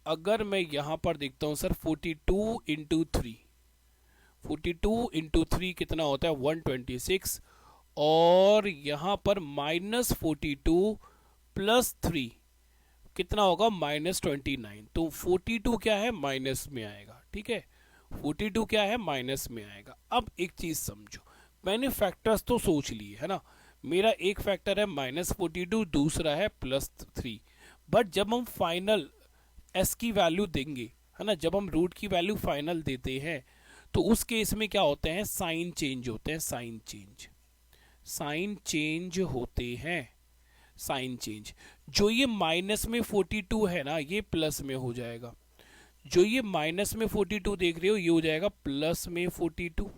अगर मैं यहाँ पर देखता हूँ सर 42 इंटू 3, 42 इंटू 3 कितना होता है 126, और यहाँ पर -42 प्लस 3 कितना होगा -29। तो 42 क्या है, माइनस में आएगा, ठीक है, 42 क्या है, माइनस में आएगा। अब एक चीज समझो, मैंने फैक्टर्स तो सोच लिए है ना, मेरा एक फैक्टर है -42, दूसरा है +3, बट जब हम फाइनल एस की वैल्यू देंगे है ना, जब हम रूट की वैल्यू फाइनल देते हैं तो उस केस में क्या होते हैं, साइन चेंज होते हैं, साइन चेंज होते हैं, साइन चेंज। जो ये माइनस में 42 है ना, ये प्लस में हो जाएगा, जो ये माइनस में 42 देख रहे हो ये हो जाएगा प्लस में 42,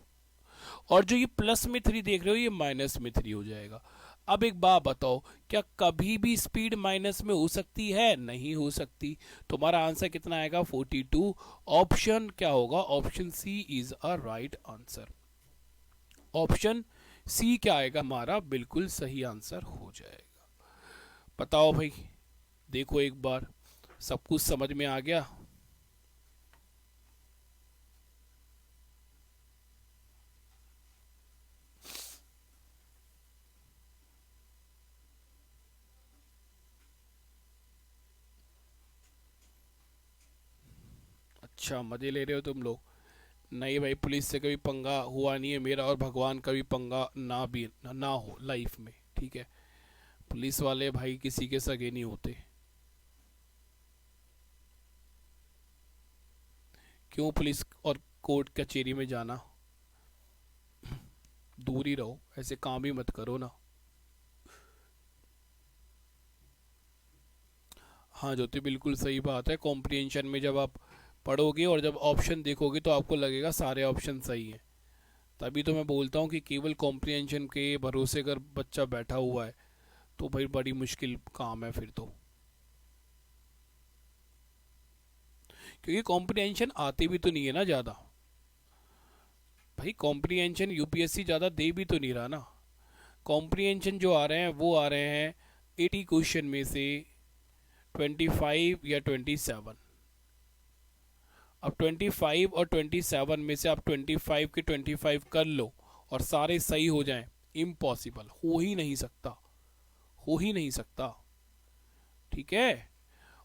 और जो ये प्लस में 3 देख रहे हो ये माइनस में 3 हो जाएगा। अब एक बात बताओ, क्या कभी भी स्पीड माइनस में हो सकती है, नहीं हो सकती। तुम्हारा आंसर कितना आएगा, 42। ऑप्शन क्या होगा, option C is a right answer. Option C क्या आएगा, हमारा बिल्कुल सही आंसर हो जाएगा। बताओ भाई, देखो एक बार, सब कुछ समझ में आ गया। अच्छा, मजे ले रहे हो तुम लोग। नहीं भाई, पुलिस से कभी पंगा हुआ नहीं है मेरा, और भगवान का भी पंगा ना हो लाइफ में, ठीक है। पुलिस वाले भाई किसी के सगे नहीं होते। क्यों पुलिस और कोर्ट कचहरी में जाना, दूर ही रहो, ऐसे काम ही मत करो ना। हाँ ज्योति, बिल्कुल सही बात है। कॉम्प्रिहेंशन में जब आप पढ़ोगे और जब ऑप्शन देखोगे तो आपको लगेगा सारे ऑप्शन सही हैं। तभी तो मैं बोलता हूँ कि केवल कॉम्प्रिहेंशन के भरोसे अगर बच्चा बैठा हुआ है तो भाई बड़ी मुश्किल काम है फिर तो। क्योंकि कॉम्प्रिहेंशन आती भी तो नहीं है ना ज़्यादा भाई, कॉम्प्रिहेंशन यूपीएससी ज़्यादा दे भी तो नहीं रहा ना। कॉम्प्रिहेंशन जो आ रहे हैं वो आ रहे हैं 80 क्वेश्चन में से 25 या 27। अब 25 और 27 में से आप 25 के 25 कर लो और सारे सही हो जाएं, इम्पॉसिबल, हो ही नहीं सकता, हो ही नहीं सकता। ठीक है।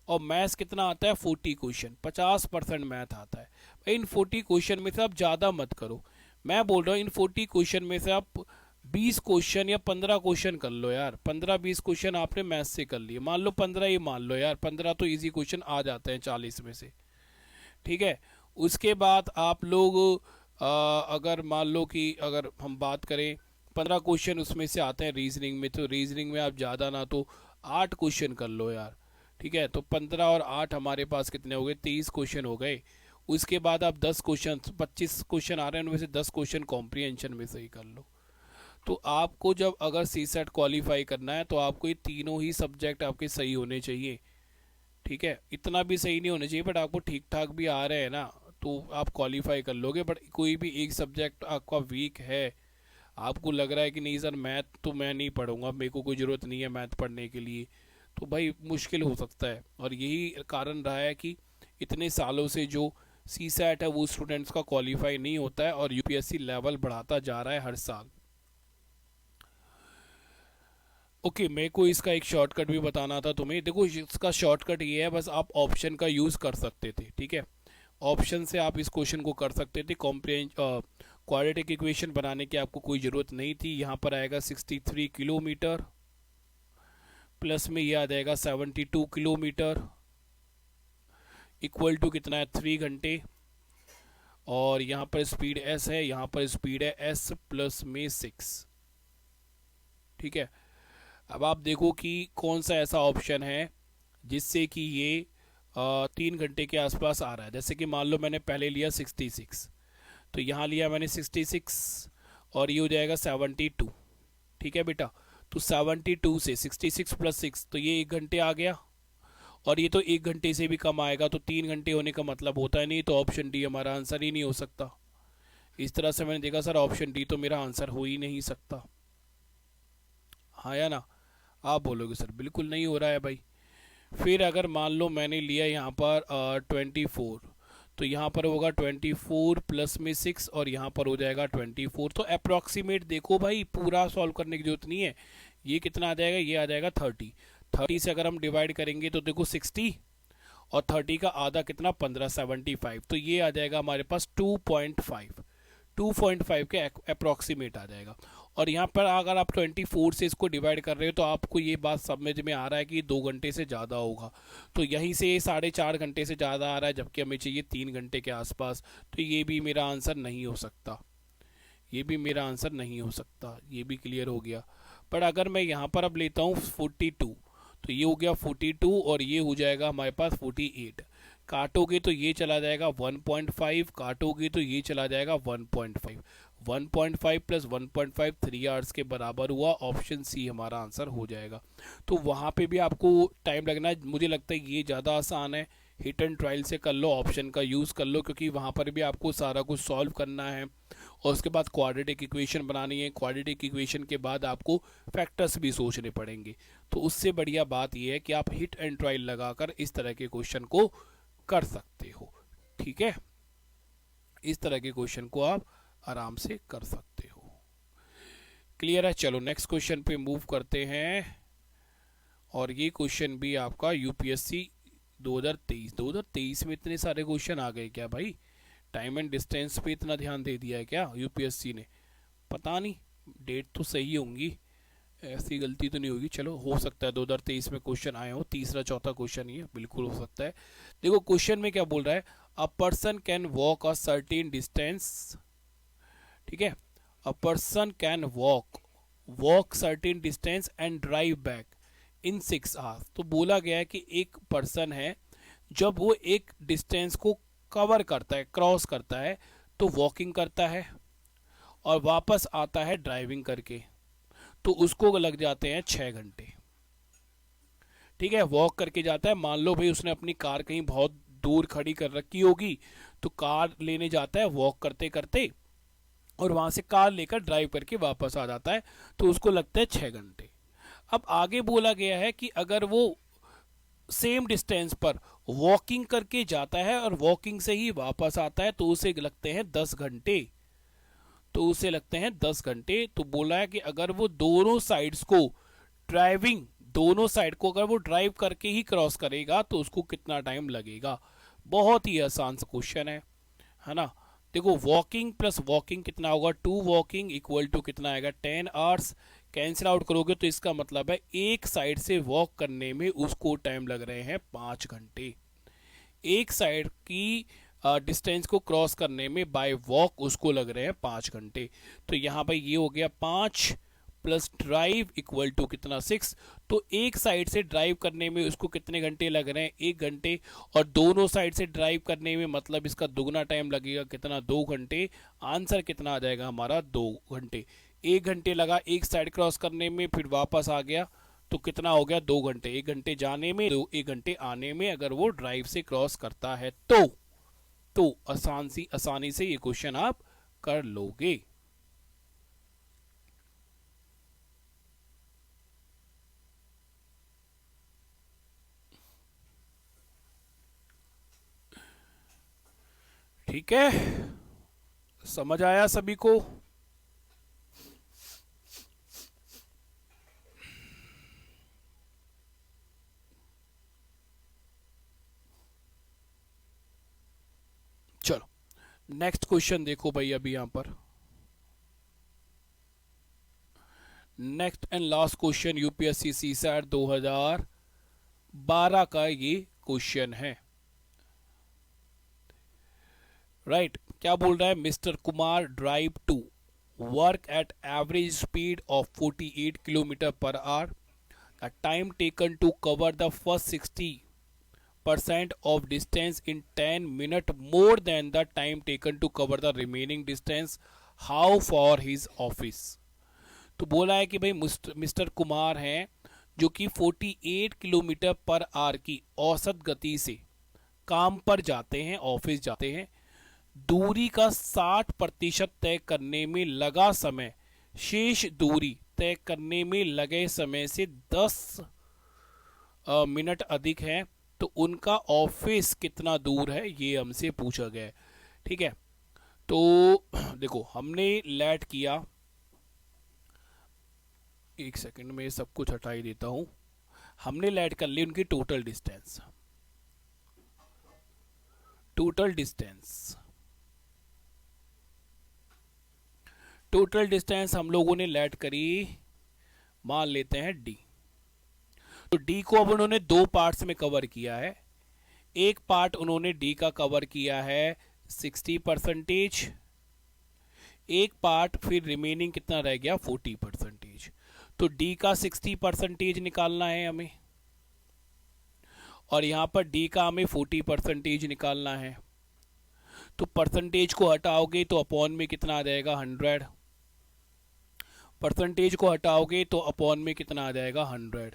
और मैथ्स कितना आता है? 40 क्वेश्चन, 50% मैथ आता है भाई। इन 40 क्वेश्चन में से आप ज़्यादा मत करो। मैं बोल रहा हूँ इन 40 क्वेश्चन में से आप 20 क्वेश्चन या 15 क्वेश्चन कर लो यार। 15-20 क्वेश्चन आपने मैथ्स से कर लिए, मान लो 15 ही मान लो यार, 15 तो इजी क्वेश्चन आ जाते हैं 40 में से। ठीक है। उसके बाद आप लोग अगर मान लो कि अगर हम बात करें 15 क्वेश्चन उसमें से आते हैं रीजनिंग में, तो रीजनिंग में आप ज़्यादा ना तो 8 क्वेश्चन कर लो यार। ठीक है। तो 15 और 8 हमारे पास कितने हो गए? 30 क्वेश्चन हो गए। उसके बाद आप 10 क्वेश्चन, 25 क्वेश्चन आ रहे हैं उनमें से 10 क्वेश्चन कॉम्प्रिहेंशन में से ही कर लो। तो आपको जब अगर सी सेट क्वालिफाई करना है तो आपको ये तीनों ही सब्जेक्ट आपके सही होने चाहिए। ठीक है। इतना भी सही नहीं होना चाहिए बट आपको ठीक ठाक भी आ रहे हैं ना, तो आप क्वालिफाई कर लोगे। बट कोई भी एक सब्जेक्ट आपका वीक है, आपको लग रहा है कि नहीं सर मैथ तो मैं नहीं पढ़ूंगा, मेरे को कोई ज़रूरत नहीं है मैथ पढ़ने के लिए, तो भाई मुश्किल हो सकता है। और यही कारण रहा है कि इतने सालों से जो सी सेट है वो स्टूडेंट्स का क्वालिफाई नहीं होता है और यूपीएससी लेवल बढ़ाता जा रहा है हर साल। ओके, मेरे को इसका एक शॉर्टकट भी बताना था तुम्हें। देखो इसका शॉर्टकट ये है, बस आप ऑप्शन का यूज़ कर सकते थे। ठीक है। ऑप्शन से आप इस क्वेश्चन को कर सकते थे। क्वाड्रेटिक इक्वेशन बनाने की आपको कोई ज़रूरत नहीं थी। यहाँ पर आएगा 63 किलोमीटर, प्लस में ये आ जाएगा 72 किलोमीटर, इक्वल टू कितना है? 3 घंटे। और यहाँ पर स्पीड एस है, यहाँ पर स्पीड है एस प्लस में 6। ठीक है। अब आप देखो कि कौन सा ऐसा ऑप्शन है जिससे कि ये 3 घंटे के आसपास आ रहा है। जैसे कि मान लो मैंने पहले लिया 66, तो यहाँ लिया मैंने 66 और ये हो जाएगा 72। ठीक है बेटा। तो 72 से 66 प्लस 6 तो ये 1 घंटे आ गया, और ये तो 1 घंटे से भी कम आएगा, तो 3 घंटे होने का मतलब होता है नहीं, तो ऑप्शन डी हमारा आंसर ही नहीं हो सकता। इस तरह से मैंने देखा सर ऑप्शन डी तो मेरा आंसर हो ही नहीं सकता। हाँ या ना? आप बोलोगे सर बिल्कुल नहीं हो रहा है भाई। फिर अगर मान लो मैंने लिया यहाँ पर 24, तो यहाँ पर होगा 24 प्लस में 6 और यहाँ पर हो जाएगा 24। तो अप्रॉक्सीमेट देखो भाई, पूरा सॉल्व करने की जरूरत नहीं है। ये कितना आ जाएगा? ये आ जाएगा 30। 30 से अगर हम डिवाइड करेंगे तो देखो 60 और 30 का आधा कितना? 15, 75। तो ये आ जाएगा हमारे पास 2.5, 2.5 के अप्रॉक्सीमेट आ जाएगा। और यहाँ पर अगर आप 24 से इसको डिवाइड कर रहे हो तो आपको ये बात समझ में आ रहा है कि 2 घंटे से ज़्यादा होगा। तो यहीं से 4.5 घंटे से ज़्यादा आ रहा है, जबकि हमें चाहिए 3 घंटे के आसपास। तो ये भी मेरा आंसर नहीं हो सकता, ये भी मेरा आंसर नहीं हो सकता। ये भी क्लियर हो गया। पर अगर मैं यहाँ पर अब लेता हूँ 42, तो ये हो गया 42 और ये हो जाएगा हमारे पास 48। काटोगे तो ये चला जाएगा 1.5, काटोगे तो ये चला जाएगा 1.5। 1.5 प्लस 1.5 3 आवर्स के बराबर हुआ। ऑप्शन सी हमारा आंसर हो जाएगा। तो वहाँ पे भी आपको टाइम लगना है, मुझे लगता है ये ज़्यादा आसान है। हिट एंड ट्रायल से कर लो, ऑप्शन का यूज़ कर लो, क्योंकि वहाँ पर भी आपको सारा कुछ सॉल्व करना है और उसके बाद क्वाड्रेटिक इक्वेशन बनानी है। क्वाड्रेटिक इक्वेशन के बाद आपको फैक्टर्स भी सोचने पड़ेंगे। तो उससे बढ़िया बात यह है कि आप हिट एंड ट्रायल लगाकर इस तरह के क्वेश्चन को कर सकते हो। ठीक है। इस तरह के क्वेश्चन को आप आराम से कर सकते हो। क्लियर है? चलो नेक्स्ट क्वेश्चन पे मूव करते हैं। और ये क्वेश्चन भी आपका यूपीएससी 2023 में इतने सारे क्वेश्चन आ गए क्या भाई? टाइम एंड डिस्टेंस पे इतना ध्यान दे दिया है क्या यूपीएससी ने? पता नहीं, डेट तो सही होंगी, ऐसी गलती तो नहीं होगी। चलो हो सकता है 2023 में क्वेश्चन आए हो, तीसरा चौथा क्वेश्चन ये बिल्कुल हो सकता है। देखो क्वेश्चन में क्या बोल रहा है, a person can walk a certain distance. ठीक है। A person can walk certain distance and drive back in 6 hours. तो बोला गया है कि एक पर्सन है जब वो एक डिस्टेंस को कवर करता है, क्रॉस करता है, तो वॉकिंग करता है और वापस आता है ड्राइविंग करके, तो उसको लग जाते हैं 6 घंटे। ठीक है, वॉक करके जाता है। मान लो भाई उसने अपनी कार कहीं बहुत दूर खड़ी कर रखी होगी, तो कार लेने जाता है वॉक करते करते, और वहां से कार लेकर ड्राइव करके वापस आ जाता है, तो उसको लगता है 6 घंटे। अब आगे बोला गया है कि अगर वो सेम डिस्टेंस पर वॉकिंग करके जाता है और वॉकिंग से ही वापस आता है, तो उसे लगते हैं 10 घंटे। तो उसे लगते हैं 10 घंटे। तो बोला है कि अगर वो दोनों साइड्स को ड्राइविंग, दोनों साइड को अगर वो ड्राइव करके ही क्रॉस करेगा तो उसको कितना टाइम लगेगा। बहुत ही आसान सा क्वेश्चन है ना। देखो वॉकिंग प्लस वॉकिंग कितना होगा, 2 वॉकिंग इक्वल टू कितना आएगा 10 आवर्स। कैंसिल आउट करोगे तो इसका मतलब है एक साइड से वॉक करने में उसको टाइम लग रहे हैं 5 घंटे। एक साइड की डिस्टेंस को क्रॉस करने में बाय वॉक उसको लग रहे हैं 5 घंटे। तो यहाँ पर ये हो गया 5 प्लस ड्राइव इक्वल टू कितना 6। तो एक साइड से ड्राइव करने में उसको कितने घंटे लग रहे हैं 1 घंटे, और दोनों साइड से ड्राइव करने में मतलब इसका दुगना टाइम लगेगा कितना 2 घंटे। आंसर कितना आ जाएगा हमारा 2 घंटे। 1 घंटे लगा एक साइड क्रॉस करने में, फिर वापस आ गया, तो कितना हो गया 2 घंटे। 1 घंटे जाने में, 1 घंटे आने में, अगर वो ड्राइव से क्रॉस करता है तो आसानी से ये क्वेश्चन आप कर लोगे। ठीक है, समझ आया सभी को। चलो नेक्स्ट क्वेश्चन देखो भाई। अभी यहां पर next and last question UPSC CSAT 2012 का ये क्वेश्चन है। राइट क्या बोल रहा है, mister Kumar drive to work at average speed of 48 kilometre per hour. The time taken to cover the first 60% of distance in 10 minutes more than the time taken to cover the remaining distance. How far his office? तो बोला है कि भाई mister Kumar हैं जो कि 48 kilometre per our की औसत गति से काम पर जाते हैं, ऑफिस जाते हैं। दूरी का 60% तय करने में लगा समय शेष दूरी तय करने में लगे समय से 10 मिनट अधिक है, तो उनका ऑफिस कितना दूर है ये हमसे पूछा गया है। ठीक है, तो देखो हमने लेट किया, एक सेकंड में सब कुछ हटा ही देता हूं। हमने लेट कर ली उनकी टोटल डिस्टेंस। टोटल डिस्टेंस हम लोगों ने लेट करी, मान लेते हैं डी। तो डी को अब उन्होंने 2 पार्ट्स में कवर किया है। एक पार्ट उन्होंने डी का कवर किया है 60%, एक पार्ट फिर रिमेनिंग कितना रह गया 40%। तो डी का 60% निकालना है हमें, और यहां पर डी का हमें 40% निकालना है। तो परसेंटेज को हटाओगे तो अपॉन में कितना आ जाएगा 100, परसेंटेज को हटाओगे तो अपॉन में कितना आ जाएगा 100।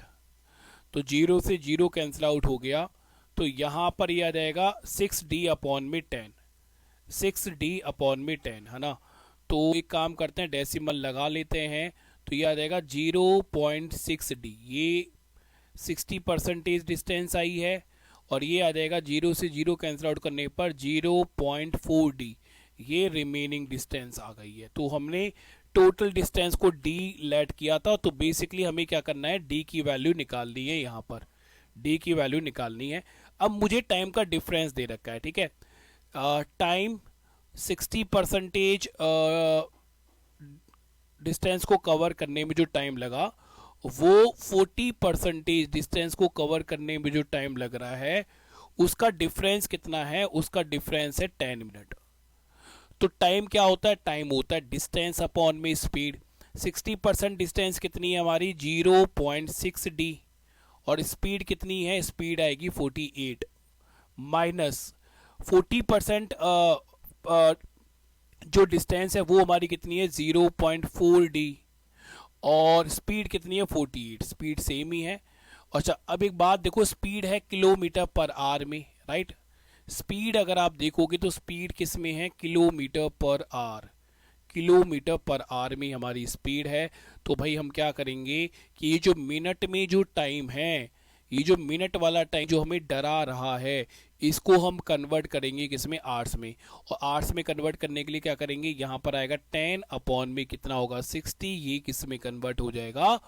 तो 0 से 0 कैंसिल आउट हो गया, तो यहां पर यह आ जाएगा 6d अपॉन में 10, 6d अपॉन में 10 है ना। तो एक काम करते हैं डेसिमल लगा लेते हैं, तो यह आ जाएगा 0.6d। ये 60% डिस्टेंस आई है, और ये आ जाएगा 0 से 0 कैंसिल आउट करने पर 0.4d, ये रिमेनिंग डिस्टेंस आ गई है। तो हमने टोटल डिस्टेंस को d लेट किया था, तो बेसिकली हमें क्या करना है d की वैल्यू निकालनी है, यहाँ पर d की वैल्यू निकालनी है। अब मुझे टाइम का डिफरेंस दे रखा है, ठीक है। टाइम 60% डिस्टेंस को कवर करने में जो टाइम लगा, वो 40% डिस्टेंस को कवर करने में जो टाइम लग रहा है उसका डिफरेंस कितना है, उसका डिफरेंस है 10 मिनट। तो टाइम क्या होता है, टाइम होता है डिस्टेंस अपॉन में स्पीड। 60% डिस्टेंस कितनी है हमारी 0.6d, और स्पीड कितनी है, स्पीड आएगी 48 माइनस 40%, जो डिस्टेंस है वो हमारी कितनी है 0.4 डी, और स्पीड कितनी है 48, स्पीड सेम ही है। अच्छा अब एक बात देखो, स्पीड है किलोमीटर पर आवर में, राइट। स्पीड अगर आप देखोगे तो स्पीड किस में है, kilometre per our, kilometre per our में हमारी स्पीड है। तो भाई हम क्या करेंगे कि ये जो मिनट में जो टाइम है, ये जो मिनट वाला टाइम जो हमें डरा रहा है, इसको हम कन्वर्ट करेंगे किसमें, आर्ट्स में। और आर्ट्स में कन्वर्ट करने के लिए क्या करेंगे, यहाँ पर आएगा 10 अपॉन में कितना होगा 60, ये किस में कन्वर्ट हो जाएगा,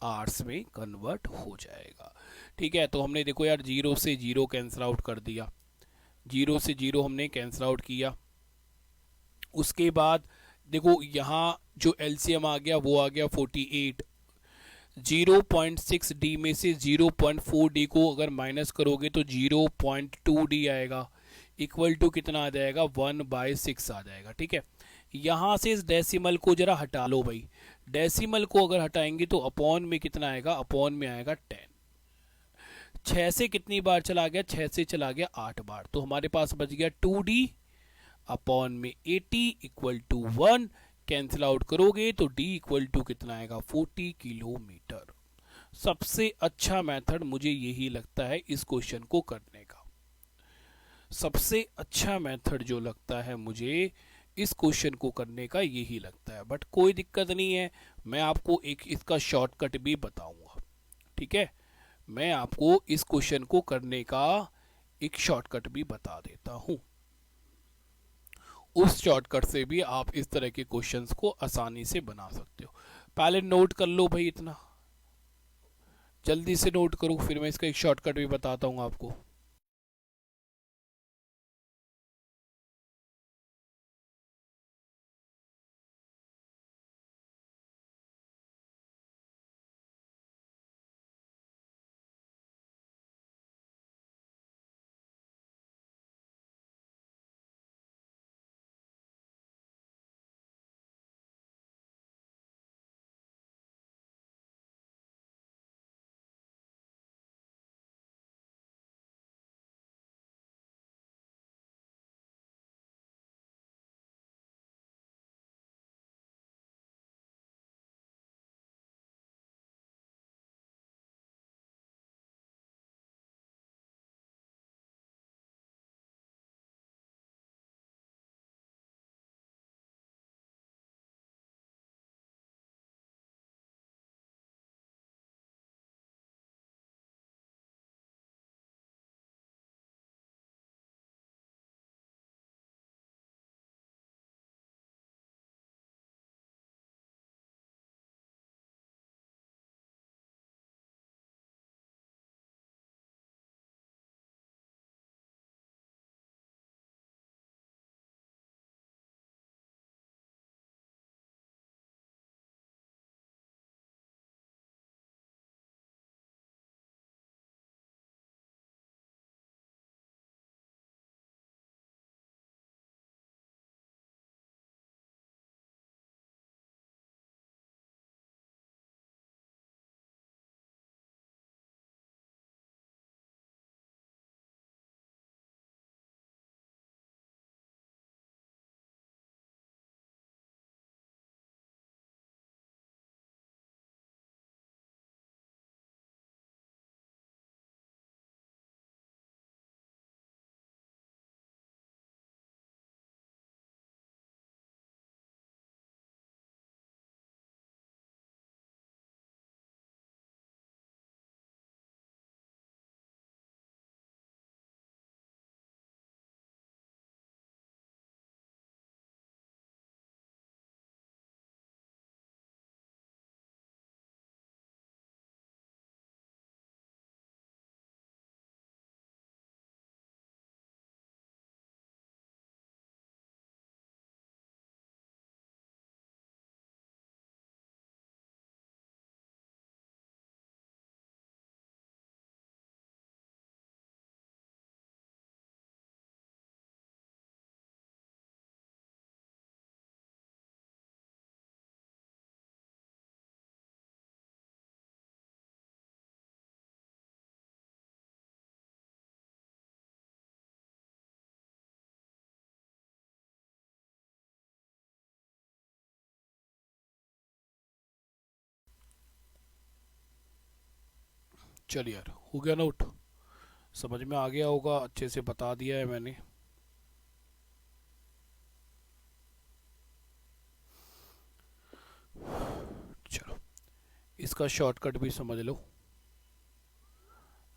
आर्ट्स में कन्वर्ट हो जाएगा। ठीक है, तो हमने देखो यार जीरो से जीरो कैंसिल आउट कर दिया, जीरो से जीरो हमने कैंसिल आउट किया। उसके बाद देखो यहाँ जो एलसीएम आ गया वो आ गया 48, 0.6 डी में से 0.4 डी को अगर माइनस करोगे तो 0.2 डी आएगा, इक्वल टू कितना आ जाएगा 1/6 आ जाएगा। ठीक है, यहाँ से इस डेसिमल को जरा हटा लो भाई, डेसिमल को अगर हटाएंगे तो अपॉन में कितना आएगा, अपॉन में आएगा 10। 6 से कितनी बार चला गया, 6 से चला गया 8 बार, तो हमारे पास बच गया 2D अपॉन में 80 इक्वल टू 1, कैंसिल आउट करोगे तो D इक्वल टू कितना आएगा 40 किलोमीटर। सबसे अच्छा मेथड मुझे यही लगता है इस क्वेश्चन को करने का, सबसे अच्छा मेथड जो लगता है मुझे इस क्वेश्चन को करने का यही लगता है। बट कोई दिक्कत नहीं है, मैं आपको एक इसका शॉर्टकट भी बताऊंगा। ठीक है, मैं आपको इस क्वेश्चन को करने का एक शॉर्टकट भी बता देता हूं, उस शॉर्टकट से भी आप इस तरह के क्वेश्चंस को आसानी से बना सकते हो। पहले नोट कर लो भाई, इतना जल्दी से नोट करो, फिर मैं इसका एक शॉर्टकट भी बताता हूँ आपको। चलिए यार, हो गया नोट, समझ में आ गया होगा, अच्छे से बता दिया है मैंने। चलो, इसका शॉर्टकट भी समझ लो।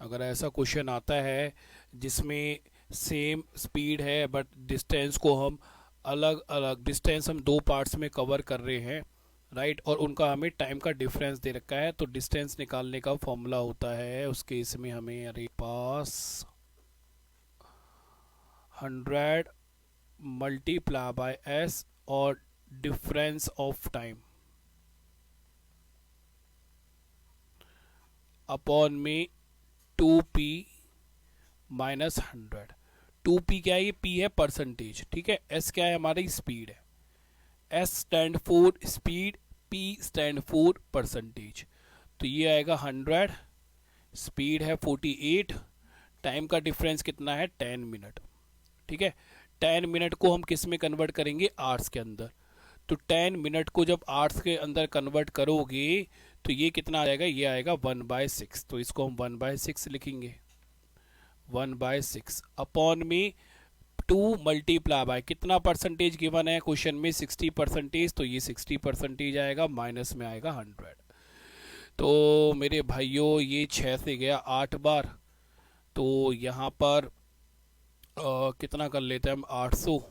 अगर ऐसा क्वेश्चन आता है जिसमें सेम स्पीड है बट डिस्टेंस को हम अलग अलग, डिस्टेंस हम दो पार्ट्स में कवर कर रहे हैं, राइट, और उनका हमें टाइम का डिफरेंस दे रखा है, तो डिस्टेंस निकालने का फॉर्मूला होता है उस केस में हमें, अरे पास 100 मल्टीप्लाई बाय एस और डिफरेंस ऑफ टाइम अपॉन में 2p माइनस 100। 2p क्या है, ये p है परसेंटेज, ठीक है, s क्या है, हमारी स्पीड है, s stand for speed, p stand for percentage. तो ये आएगा 100, स्पीड है 48, टाइम का डिफरेंस कितना है 10 मिनट, ठीक है। 10 मिनट को हम किस में कन्वर्ट करेंगे, आवर्स के अंदर। तो 10 मिनट को जब आवर्स के अंदर कन्वर्ट करोगे तो ये कितना आ जाएगा, ये आएगा 1/6, तो इसको हम 1/6 लिखेंगे, 1/6 अपॉन में 2 मल्टीप्लाई बाय कितना परसेंटेज गिवन है क्वेश्चन में, 60%, तो ये 60% आएगा, माइनस में आएगा 100। तो मेरे भाइयों ये 6 से गया 8 बार, तो यहाँ पर कितना कर लेते हैं हम, 800,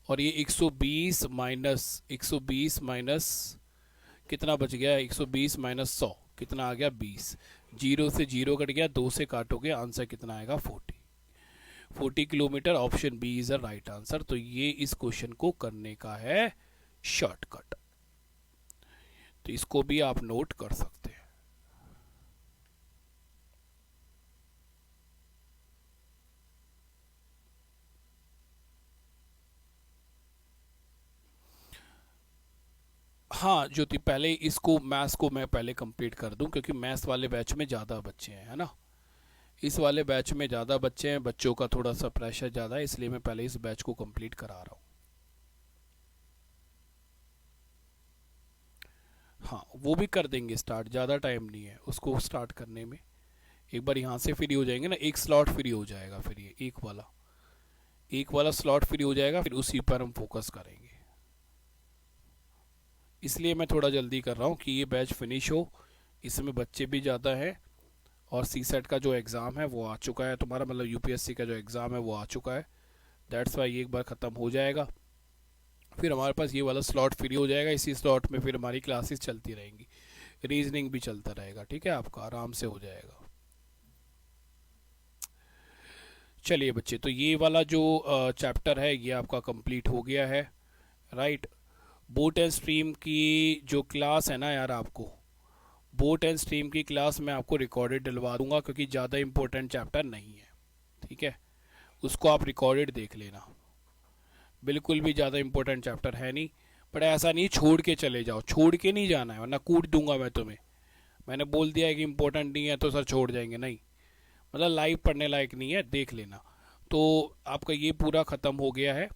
और ये 120 माइनस कितना बच गया, 120 माइनस 100 कितना आ गया 20, जीरो से जीरो कट गया, 2 से काटोगे आंसर कितना आएगा 40 kilometre. Option B is the right answer. तो ये इस क्वेश्चन को करने का है शॉर्टकट, तो इसको भी आप नोट कर सकते हैं। हाँ ज्योति, पहले इसको मैथ्स को मैं पहले कंप्लीट कर दूं, क्योंकि मैथ्स वाले बैच में ज़्यादा बच्चे हैं, है ना, इस वाले बैच में ज़्यादा बच्चे हैं, बच्चों का थोड़ा सा प्रेशर ज़्यादा है, इसलिए मैं पहले इस बैच को कंप्लीट करा रहा हूँ। हाँ वो भी कर देंगे स्टार्ट, ज़्यादा टाइम नहीं है उसको स्टार्ट करने में, एक बार यहाँ से फ्री हो जाएंगे ना, एक स्लॉट फ्री हो जाएगा, फिर ये एक वाला स्लॉट फ्री हो जाएगा, फिर उसी पर हम फोकस करेंगे, इसलिए मैं थोड़ा जल्दी कर रहा हूँ कि ये बैच फिनिश हो, इसमें बच्चे भी ज़्यादा हैं, और सी सेट का जो एग्ज़ाम है वो आ चुका है तुम्हारा, मतलब यूपीएससी का जो एग्ज़ाम है वो आ चुका है, दैट्स वाई ये एक बार ख़त्म हो जाएगा, फिर हमारे पास ये वाला स्लॉट फ्री हो जाएगा, इसी स्लॉट में फिर हमारी क्लासेस चलती रहेंगी, रीजनिंग भी चलता रहेगा, ठीक है, आपका आराम से हो जाएगा। चलिए बच्चे, तो ये वाला जो चैप्टर है ये आपका कंप्लीट हो गया है, राइट। बोट एंड स्ट्रीम की जो क्लास है ना यार, आपको बोट एंड स्ट्रीम की क्लास मैं आपको रिकॉर्डेड डलवा दूंगा, क्योंकि ज़्यादा इंपॉर्टेंट चैप्टर नहीं है, ठीक है, उसको आप रिकॉर्डेड देख लेना, बिल्कुल भी ज़्यादा इंपॉर्टेंट चैप्टर है नहीं, बट ऐसा नहीं छोड़ के चले जाओ, छोड़ के नहीं जाना है वरना कूट दूंगा मैं तुम्हें, मैंने बोल दिया है कि इंपॉर्टेंट नहीं है तो सर छोड़ जाएंगे, नहीं, मतलब लाइव पढ़ने लायक नहीं है, देख लेना। तो आपका ये पूरा ख़त्म हो गया है,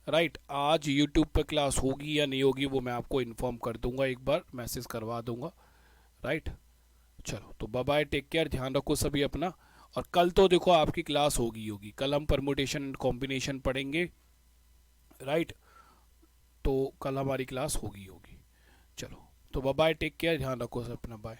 राइट। आज यूट्यूब पर क्लास होगी या नहीं होगी वो मैं आपको इन्फॉर्म कर दूंगा, एक बार मैसेज करवा दूंगा, राइट। चलो तो बाय बाय, टेक केयर, ध्यान रखो सभी अपना, और कल तो देखो आपकी क्लास होगी, कल हम परमुटेशन एंड कॉम्बिनेशन पढ़ेंगे, राइट, तो कल हमारी क्लास होगी। चलो तो बाय बाय, टेक केयर, ध्यान रखो सब अपना, बाय।